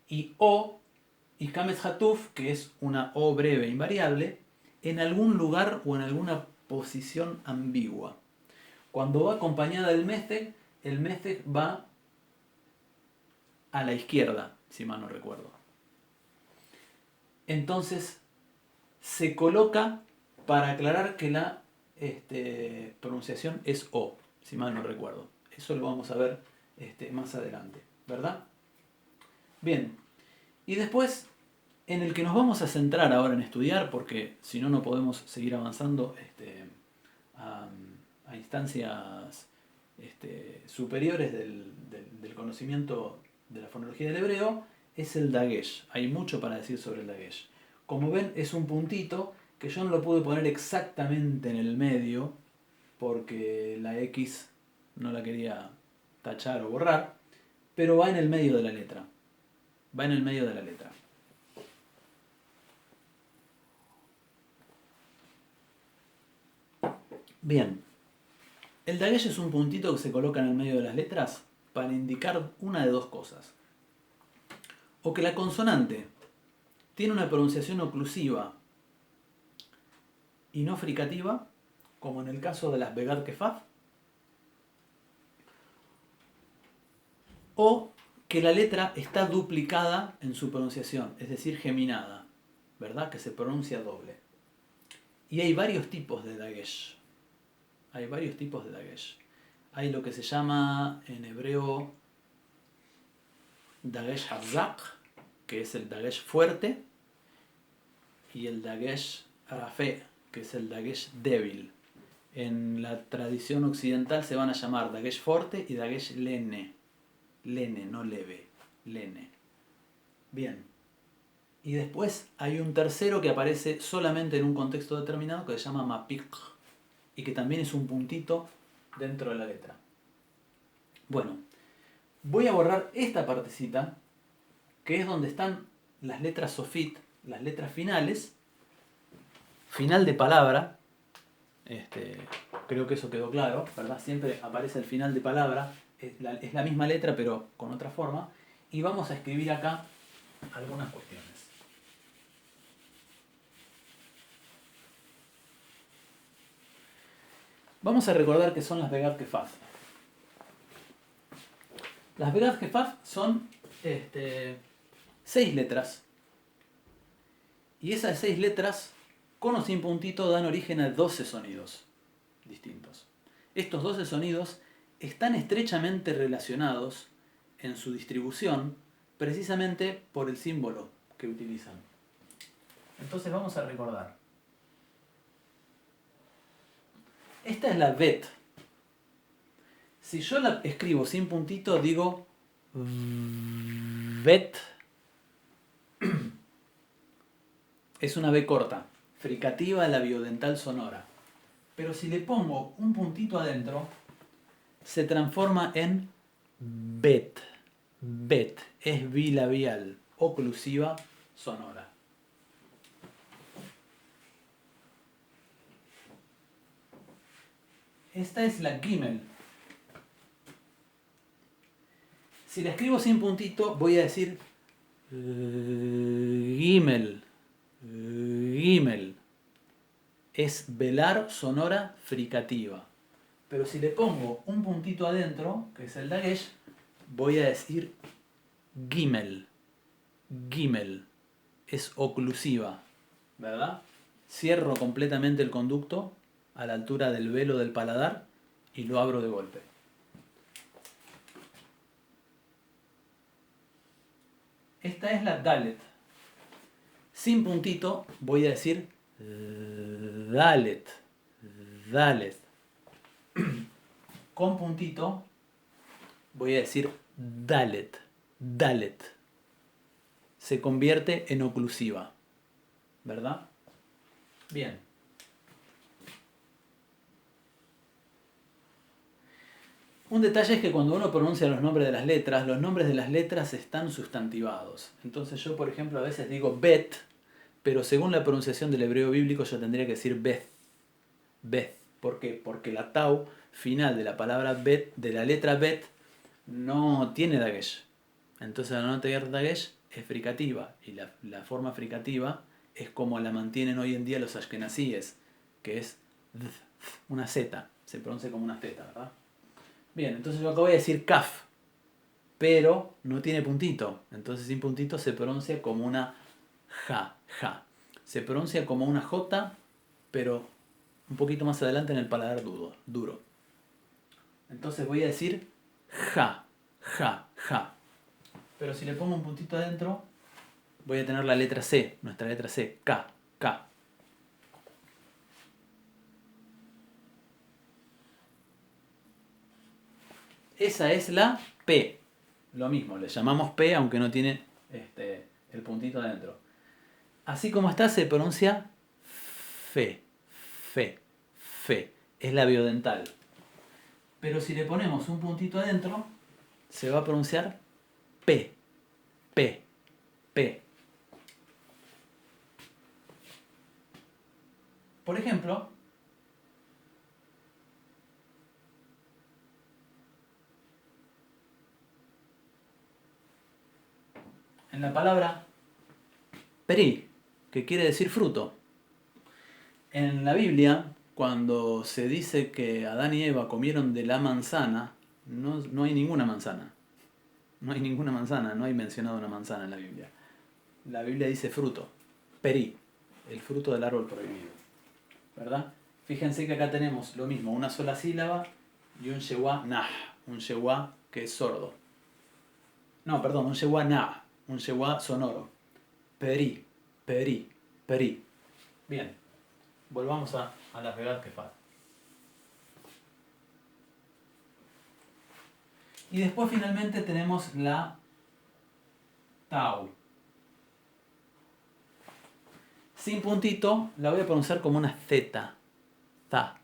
y O, y kametz hatuf, que es una O breve invariable, en algún lugar o en alguna posición ambigua. Cuando va acompañada del method, el method va a la izquierda, si mal no recuerdo. Entonces se coloca para aclarar que la pronunciación es O, si mal no recuerdo. Eso lo vamos a ver más adelante, ¿verdad? Bien, y después en el que nos vamos a centrar ahora en estudiar, porque si no, no podemos seguir avanzando a instancias superiores del conocimiento de la fonología del hebreo, es el dagesh. Hay mucho para decir sobre el dagesh. Como ven, es un puntito que yo no lo pude poner exactamente en el medio, porque la X no la quería tachar o borrar, pero va en el medio de la letra. Va en el medio de la letra. Bien, el dagesh es un puntito que se coloca en el medio de las letras para indicar una de dos cosas. O que la consonante tiene una pronunciación oclusiva y no fricativa, como en el caso de las begad kefaf, o que la letra está duplicada en su pronunciación, es decir, geminada, ¿verdad? Que se pronuncia doble. Y hay varios tipos de dagesh. Hay varios tipos de dagesh. Hay lo que se llama en hebreo dagesh hazak, que es el dagesh fuerte, y el dagesh rafé, que es el dagesh débil. En la tradición occidental se van a llamar dagesh fuerte y dagesh lene. Lene, no leve. Lene. Bien. Y después hay un tercero que aparece solamente en un contexto determinado que se llama mapik, y que también es un puntito dentro de la letra. Bueno, voy a borrar esta partecita, que es donde están las letras sofit, las letras finales, final de palabra. Creo que eso quedó claro, ¿verdad? Siempre aparece el final de palabra, es la misma letra pero con otra forma, y vamos a escribir acá algunas cuestiones. Vamos a recordar que son las begad kefaf. Las begad kefaf son 6 letras. Y esas 6 letras, con o sin puntito, dan origen a 12 sonidos distintos. Estos 12 sonidos están estrechamente relacionados en su distribución precisamente por el símbolo que utilizan. Entonces vamos a recordar. Esta es la bet. Si yo la escribo sin puntito, digo bet. Es una B corta, fricativa labiodental sonora. Pero si le pongo un puntito adentro, se transforma en bet. Bet es bilabial, oclusiva, sonora. Esta es la Gimel. Si la escribo sin puntito, voy a decir Gimel. Gimel. Es velar sonora fricativa. Pero si le pongo un puntito adentro, que es el dagesh, voy a decir Gimel. Gimel. Es oclusiva, ¿verdad? Cierro completamente el conducto a la altura del velo del paladar y lo abro de golpe. Esta es la Dalet. Sin puntito voy a decir Dalet. Dalet. Con puntito voy a decir Dalet. Dalet. Se convierte en oclusiva, ¿verdad? Bien. Un detalle es que cuando uno pronuncia los nombres de las letras están sustantivados. Entonces yo, por ejemplo, a veces digo bet, pero según la pronunciación del hebreo bíblico yo tendría que decir beth. Beth. ¿Por qué? Porque la tau final de la palabra bet, de la letra bet, no tiene dagesh. Entonces al no tener dagesh es fricativa. Y la forma fricativa es como la mantienen hoy en día los ashkenazíes, que es una z. Se pronuncia como una z, ¿verdad? Bien, entonces yo acá voy a decir kaf, pero no tiene puntito. Entonces sin puntito se pronuncia como una ja. Se pronuncia como una j, pero un poquito más adelante en el paladar duro. Entonces voy a decir ja. Pero si le pongo un puntito adentro, voy a tener la letra C, nuestra letra C, K. Esa es la P. Lo mismo, le llamamos P aunque no tiene el puntito adentro. Así como está se pronuncia fe. Es la biodental. Pero si le ponemos un puntito adentro, se va a pronunciar P. Por ejemplo, en la palabra peri, que quiere decir fruto. En la Biblia, cuando se dice que Adán y Eva comieron de la manzana, no hay ninguna manzana. No hay ninguna manzana, no hay mencionado una manzana en la Biblia. La Biblia dice fruto, peri, el fruto del árbol prohibido. ¿Verdad? Fíjense que acá tenemos lo mismo, una sola sílaba y un yeguá nah, un yeguá que es sordo. No, perdón, un yeguá nah, un yeguá sonoro. Peri. Bien, volvamos a la regad que falta. Y después finalmente tenemos la tau. Sin puntito la voy a pronunciar como una z. Za.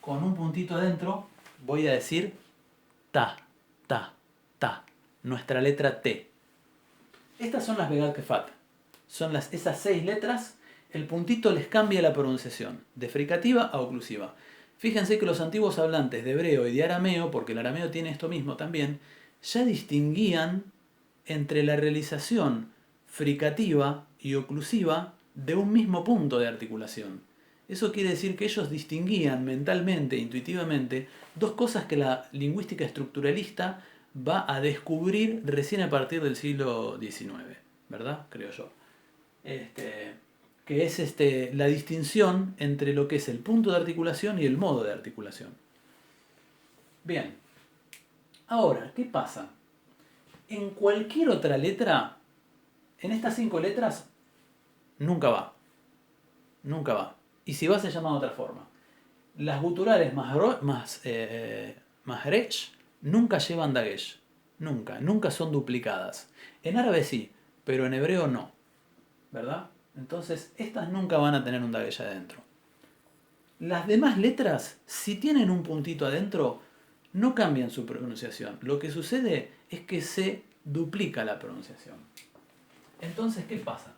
Con un puntito adentro voy a decir ta. Nuestra letra T. Estas son las Begad Kefat. Son esas 6 letras. El puntito les cambia la pronunciación, de fricativa a oclusiva. Fíjense que los antiguos hablantes de hebreo y de arameo, porque el arameo tiene esto mismo también, ya distinguían entre la realización fricativa y oclusiva de un mismo punto de articulación. Eso quiere decir que ellos distinguían mentalmente, intuitivamente, dos cosas que la lingüística estructuralista va a descubrir recién a partir del siglo XIX, ¿verdad? Creo yo. Que es la distinción entre lo que es el punto de articulación y el modo de articulación. Bien. Ahora, ¿qué pasa? En cualquier otra letra, en estas 5 letras, nunca va. Y si va, se llama de otra forma. Las guturales más rech nunca llevan dagesh. Nunca son duplicadas. En árabe sí, pero en hebreo no. ¿Verdad? Entonces, estas nunca van a tener un dagesh adentro. Las demás letras, si tienen un puntito adentro, no cambian su pronunciación. Lo que sucede es que se duplica la pronunciación. Entonces, ¿qué pasa?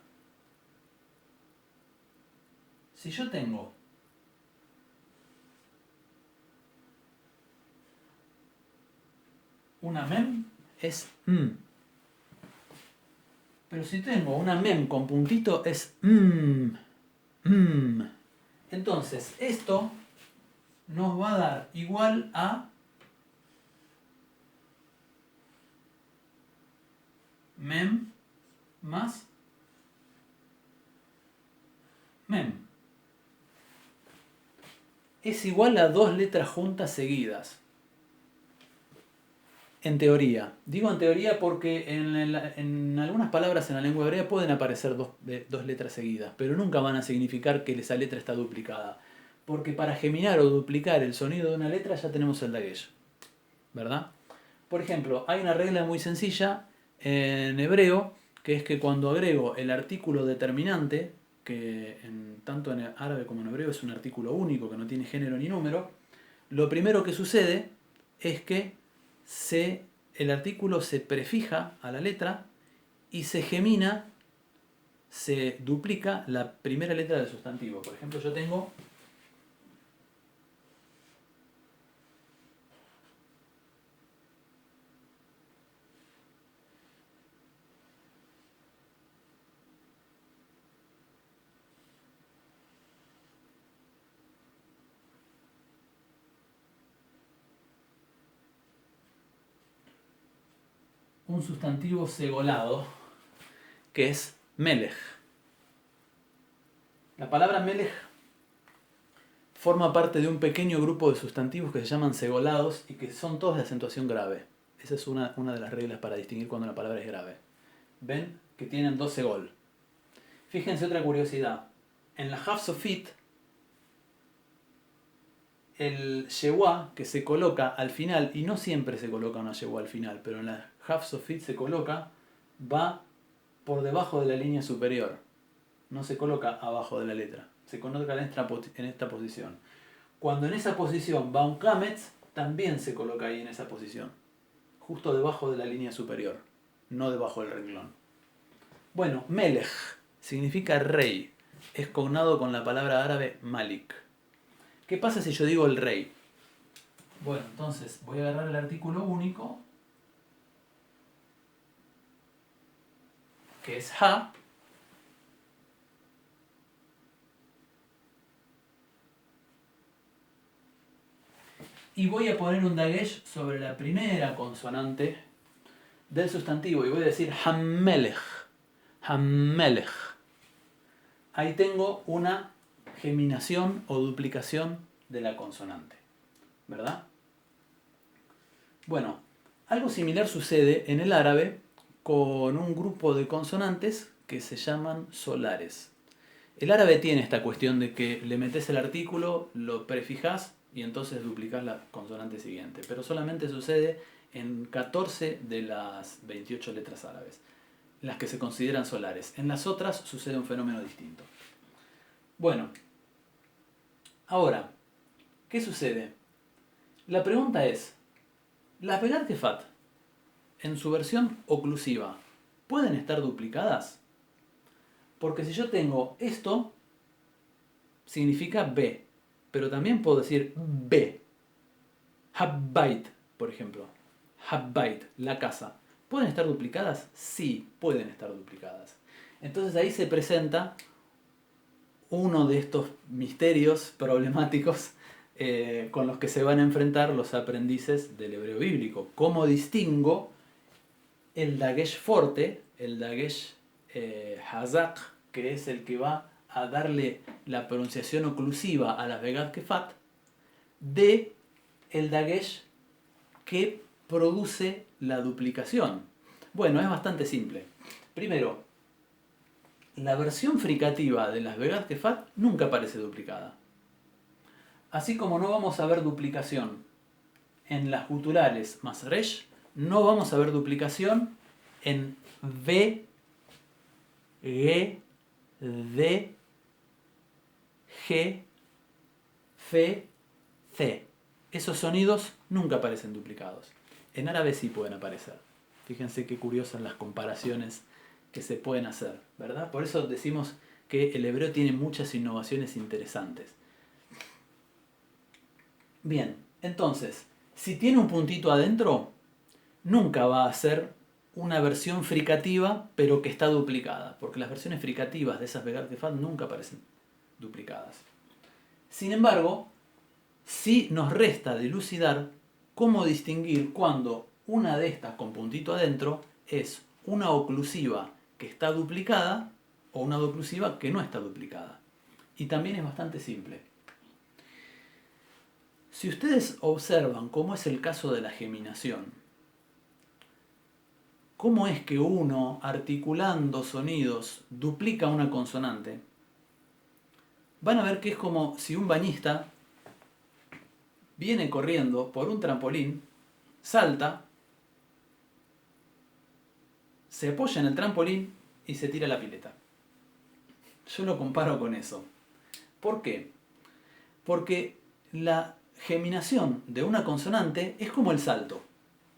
Si yo tengo una mem, es m. Pero si tengo una mem con puntito, es m. Entonces, esto nos va a dar igual a mem más mem. Es igual a dos letras juntas seguidas. En teoría. Digo en teoría porque en algunas palabras en la lengua hebrea pueden aparecer dos letras seguidas, pero nunca van a significar que esa letra está duplicada. Porque para geminar o duplicar el sonido de una letra ya tenemos el dagesh. ¿Verdad? Por ejemplo, hay una regla muy sencilla en hebreo, que es que cuando agrego el artículo determinante, que tanto en árabe como en hebreo es un artículo único que no tiene género ni número, lo primero que sucede es que el artículo se prefija a la letra y se gemina, se duplica la primera letra del sustantivo. Por ejemplo, yo tengo un sustantivo segolado que es melech. La palabra melech forma parte de un pequeño grupo de sustantivos que se llaman segolados y que son todos de acentuación grave. Esa es una de las reglas para distinguir cuando una palabra es grave. ¿Ven? Que tienen dos segol. Fíjense otra curiosidad. En la Haf Sofit, el Shewa que se coloca al final, y no siempre se coloca una Shewa al final, pero en la Haf Sofit se coloca, va por debajo de la línea superior. No se coloca abajo de la letra. Se coloca en esta posición. Cuando en esa posición va un kametz, también se coloca ahí en esa posición. Justo debajo de la línea superior. No debajo del renglón. Bueno, melech significa rey. Es cognado con la palabra árabe malik. ¿Qué pasa si yo digo el rey? Bueno, entonces voy a agarrar el artículo único, que es ha, y voy a poner un dagesh sobre la primera consonante del sustantivo y voy a decir hammelech. Hammelech. Ahí tengo una geminación o duplicación de la consonante. ¿Verdad? Bueno, algo similar sucede en el árabe con un grupo de consonantes que se llaman solares. El árabe tiene esta cuestión de que le metes el artículo, lo prefijas y entonces duplicas la consonante siguiente. Pero solamente sucede en 14 de las 28 letras árabes, las que se consideran solares. En las otras sucede un fenómeno distinto. Bueno, ahora, ¿qué sucede? La pregunta es, ¿las Begad Kefat, en su versión oclusiva, pueden estar duplicadas? Porque si yo tengo esto, significa B, pero también puedo decir B. Habbait, por ejemplo. Habbait, la casa. ¿Pueden estar duplicadas? Sí, pueden estar duplicadas. Entonces ahí se presenta uno de estos misterios problemáticos con los que se van a enfrentar los aprendices del hebreo bíblico. ¿Cómo distingo el dagesh forte, el dagesh hazak, que es el que va a darle la pronunciación oclusiva a las Begad Kefat, de el dagesh que produce la duplicación? Bueno, es bastante simple. Primero, la versión fricativa de las Begad Kefat nunca aparece duplicada. Así como no vamos a ver duplicación en las guturales más resh, no vamos a ver duplicación en V, G, D, G, fe, ce. Esos sonidos nunca aparecen duplicados. En árabe sí pueden aparecer. Fíjense qué curiosas las comparaciones que se pueden hacer, ¿verdad? Por eso decimos que el hebreo tiene muchas innovaciones interesantes. Bien, entonces, si tiene un puntito adentro, nunca va a ser una versión fricativa, pero que está duplicada, porque las versiones fricativas de esas Begad Kefat nunca aparecen duplicadas. Sin embargo, sí nos resta dilucidar cómo distinguir cuando una de estas con puntito adentro es una oclusiva que está duplicada o una oclusiva que no está duplicada. Y también es bastante simple. Si ustedes observan cómo es el caso de la geminación, cómo es que uno, articulando sonidos, duplica una consonante, van a ver que es como si un bañista viene corriendo por un trampolín, salta, se apoya en el trampolín y se tira a la pileta. Yo lo comparo con eso. ¿Por qué? Porque la geminación de una consonante es como el salto,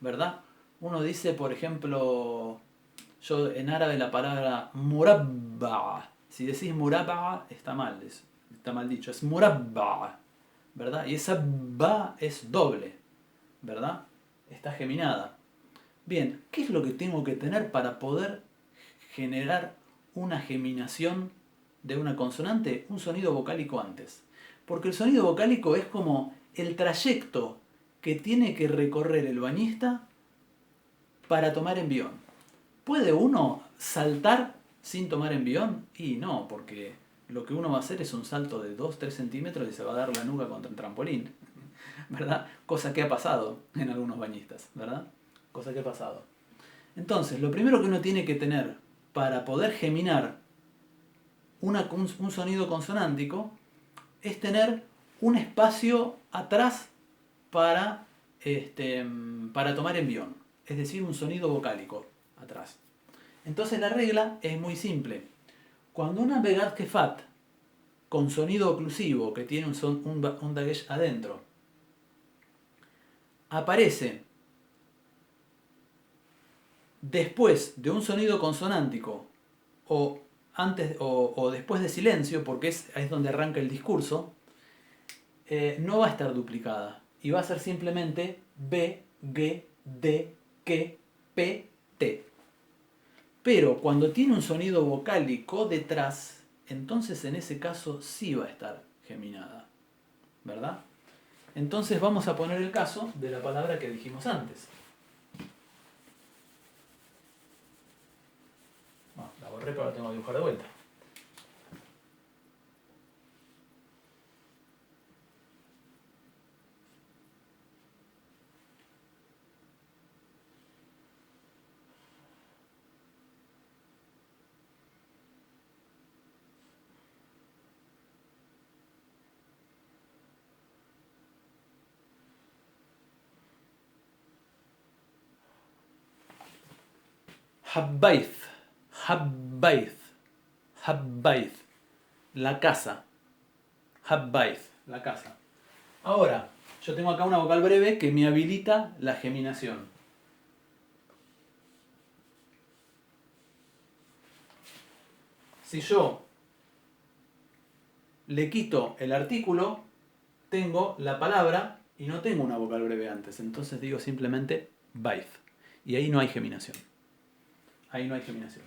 ¿verdad? Uno dice, por ejemplo, yo en árabe la palabra murabba. Si decís murabba está mal, está mal dicho, es murabba, ¿verdad? Y esa ba es doble, ¿verdad? Está geminada. Bien, ¿qué es lo que tengo que tener para poder generar una geminación de una consonante? Un sonido vocálico antes. Porque el sonido vocálico es como el trayecto que tiene que recorrer el bañista para tomar envión. ¿Puede uno saltar sin tomar envión? Y no, porque lo que uno va a hacer es un salto de 2-3 centímetros y se va a dar la nuca contra el trampolín, ¿verdad? Cosa que ha pasado en algunos bañistas, ¿verdad? Cosa que ha pasado. Entonces, lo primero que uno tiene que tener para poder geminar un sonido consonántico es tener un espacio atrás para tomar envión, es decir, un sonido vocálico atrás. Entonces la regla es muy simple. Cuando una Begad Kefat con sonido oclusivo, que tiene un dagesh adentro, aparece después de un sonido consonántico o antes o después de silencio, porque es donde arranca el discurso, no va a estar duplicada y va a ser simplemente B, G, D, K, P, T. Pero cuando tiene un sonido vocálico detrás, entonces en ese caso sí va a estar geminada, ¿verdad? Entonces vamos a poner el caso de la palabra que dijimos antes. La borré, pero la tengo que dibujar de vuelta. Habbaith, Habbaith, Habbaith, la casa. Habbaith, la casa. Ahora, yo tengo acá una vocal breve que me habilita la geminación. Si yo le quito el artículo, tengo la palabra y no tengo una vocal breve antes. Entonces digo simplemente baith. Y ahí no hay geminación. Ahí no hay geminación.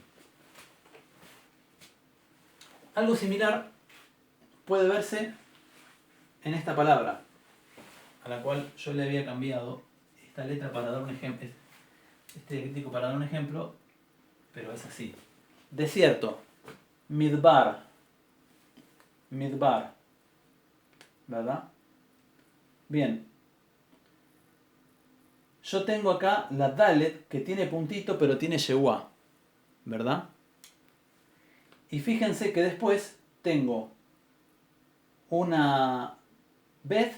Algo similar puede verse en esta palabra, a la cual yo le había cambiado esta letra para dar un ejemplo, este crítico para dar un ejemplo, pero es así. Desierto, midbar, midbar, ¿verdad? Bien. Yo tengo acá la dalet que tiene puntito pero tiene yeguá, ¿verdad? Y fíjense que después tengo una bet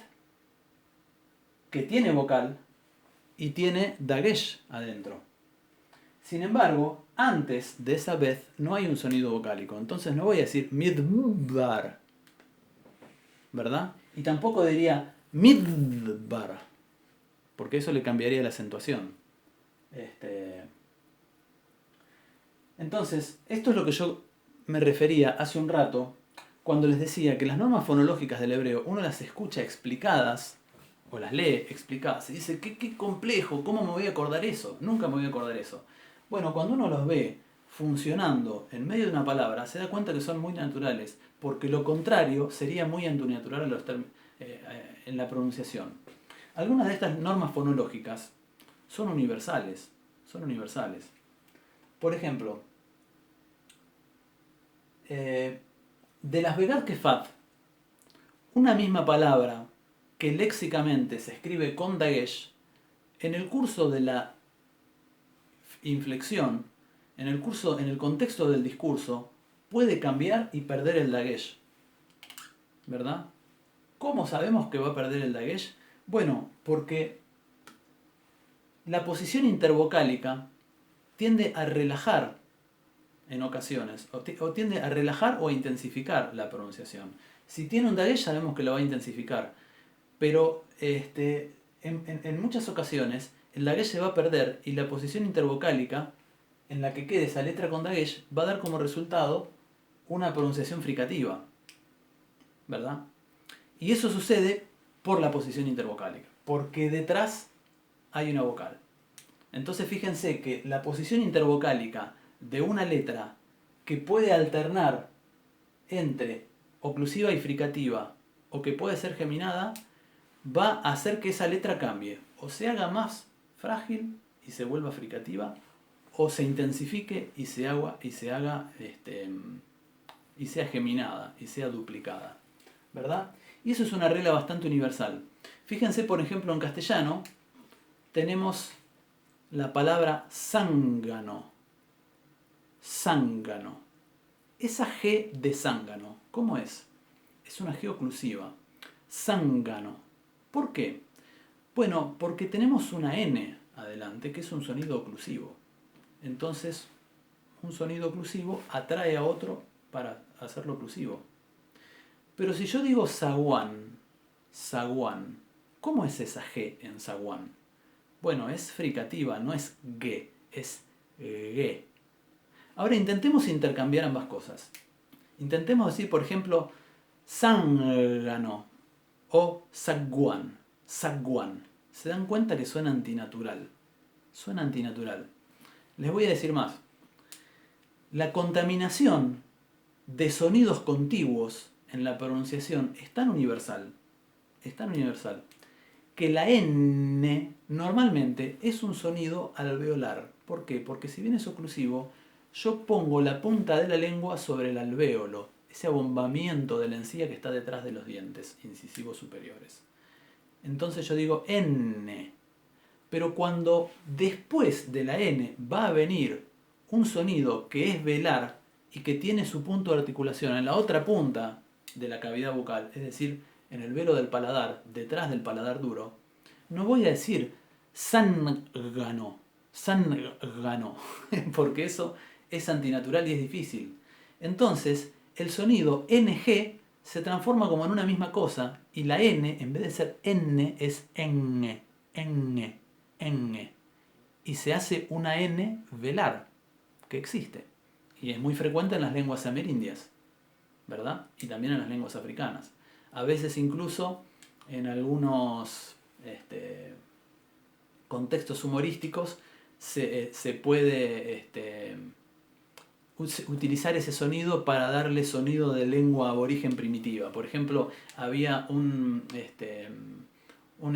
que tiene vocal y tiene dagesh adentro. Sin embargo, antes de esa bet no hay un sonido vocálico. Entonces no voy a decir midbar, ¿verdad? Y tampoco diría midbar, porque eso le cambiaría la acentuación. Entonces, esto es lo que yo me refería hace un rato cuando les decía que las normas fonológicas del hebreo uno las escucha explicadas o las lee explicadas y dice, qué complejo, ¿cómo me voy a acordar eso? Nunca me voy a acordar eso. Bueno, cuando uno los ve funcionando en medio de una palabra, se da cuenta que son muy naturales, porque lo contrario sería muy antinatural en la pronunciación. Algunas de estas normas fonológicas son universales, Por ejemplo, de las Begad Kefat, una misma palabra que léxicamente se escribe con dagesh, en el curso de la inflexión, en el contexto del discurso, puede cambiar y perder el dagesh. ¿Verdad? ¿Cómo sabemos que va a perder el dagesh? Bueno, porque la posición intervocálica tiende a relajar en ocasiones, o tiende a relajar o a intensificar la pronunciación. Si tiene un dagesh sabemos que lo va a intensificar, pero en muchas ocasiones el dagesh se va a perder y la posición intervocálica en la que quede esa letra con dagesh va a dar como resultado una pronunciación fricativa, ¿verdad? Y eso sucede por la posición intervocálica, porque detrás hay una vocal. Entonces fíjense que la posición intervocálica de una letra que puede alternar entre oclusiva y fricativa o que puede ser geminada va a hacer que esa letra cambie, o se haga más frágil y se vuelva fricativa, o se intensifique y se haga y sea geminada y sea duplicada, ¿verdad? Y eso es una regla bastante universal. Fíjense, por ejemplo, en castellano tenemos la palabra zángano. Zángano. Esa G de zángano, ¿cómo es? Es una G oclusiva. Zángano. ¿Por qué? Bueno, porque tenemos una N adelante, que es un sonido oclusivo. Entonces, un sonido oclusivo atrae a otro para hacerlo oclusivo. Pero si yo digo zaguán, ¿cómo es esa G en zaguán? Bueno, es fricativa, no es G, es G. Ahora intentemos intercambiar ambas cosas. Intentemos decir, por ejemplo, zángano o zaguán. ¿Se dan cuenta que suena antinatural? Suena antinatural. Les voy a decir más. La contaminación de sonidos contiguos en la pronunciación es tan universal, que la N normalmente es un sonido alveolar. ¿Por qué? Porque si bien es oclusivo, yo pongo la punta de la lengua sobre el alvéolo, ese abombamiento de la encía que está detrás de los dientes incisivos superiores. Entonces yo digo N. Pero cuando después de la N va a venir un sonido que es velar y que tiene su punto de articulación en la otra punta de la cavidad bucal, es decir, en el velo del paladar, detrás del paladar duro, no voy a decir zángano, porque eso es antinatural y es difícil. Entonces, el sonido NG se transforma como en una misma cosa y la N, en vez de ser N, es enge. Y se hace una N velar, que existe. Y es muy frecuente en las lenguas amerindias, ¿verdad? Y también en las lenguas africanas. A veces incluso en algunos contextos humorísticos se puede utilizar ese sonido para darle sonido de lengua aborigen primitiva. Por ejemplo, había un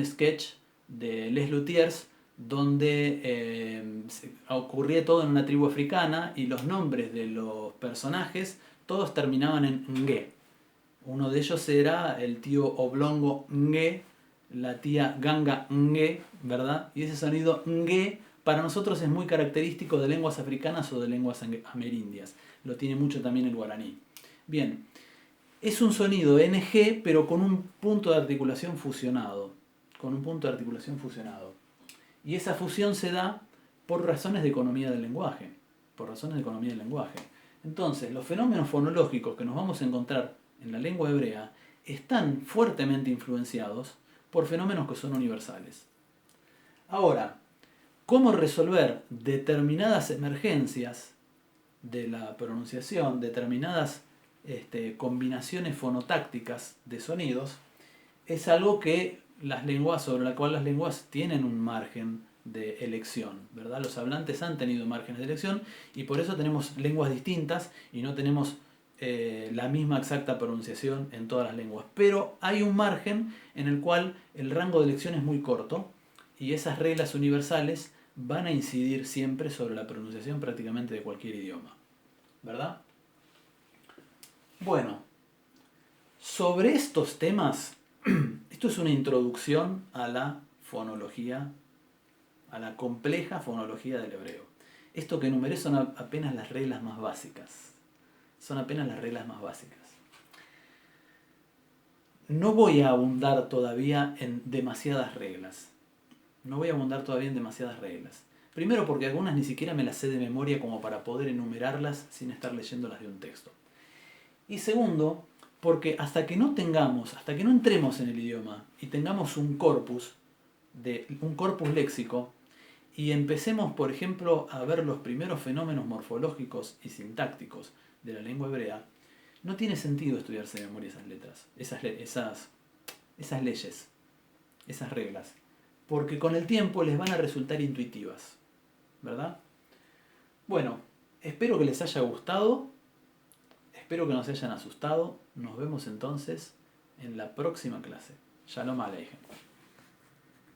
sketch de Les Luthiers donde ocurría todo en una tribu africana y los nombres de los personajes todos terminaban en nge. Uno de ellos era el tío Oblongo nge, la tía Ganga nge, ¿verdad? Y ese sonido nge para nosotros es muy característico de lenguas africanas o de lenguas amerindias. Lo tiene mucho también el guaraní. Bien, es un sonido NG pero con un punto de articulación fusionado. Y esa fusión se da por razones de economía del lenguaje. Entonces, los fenómenos fonológicos que nos vamos a encontrar en la lengua hebrea están fuertemente influenciados por fenómenos que son universales. Ahora, ¿cómo resolver determinadas emergencias de la pronunciación, determinadas combinaciones fonotácticas de sonidos? Es algo que las lenguas, sobre la cual las lenguas tienen un margen de elección, ¿verdad? Los hablantes han tenido márgenes de elección y por eso tenemos lenguas distintas y no tenemos la misma exacta pronunciación en todas las lenguas. Pero hay un margen en el cual el rango de elección es muy corto y esas reglas universales van a incidir siempre sobre la pronunciación prácticamente de cualquier idioma, ¿verdad? Bueno, sobre estos temas, esto es una introducción a la fonología, a la compleja fonología del hebreo. Esto que enumeré son apenas las reglas más básicas. Son apenas las reglas más básicas. No voy a abundar todavía en demasiadas reglas. No voy a abundar todavía en demasiadas reglas. Primero porque algunas ni siquiera me las sé de memoria como para poder enumerarlas sin estar leyéndolas de un texto. Y segundo, porque hasta que no entremos en el idioma y tengamos un corpus léxico, y empecemos, por ejemplo, a ver los primeros fenómenos morfológicos y sintácticos de la lengua hebrea, no tiene sentido estudiarse de memoria esas letras, esas leyes, esas reglas, porque con el tiempo les van a resultar intuitivas, ¿verdad? Bueno, espero que les haya gustado, espero que no se hayan asustado, nos vemos entonces en la próxima clase. Shalom Aleichem.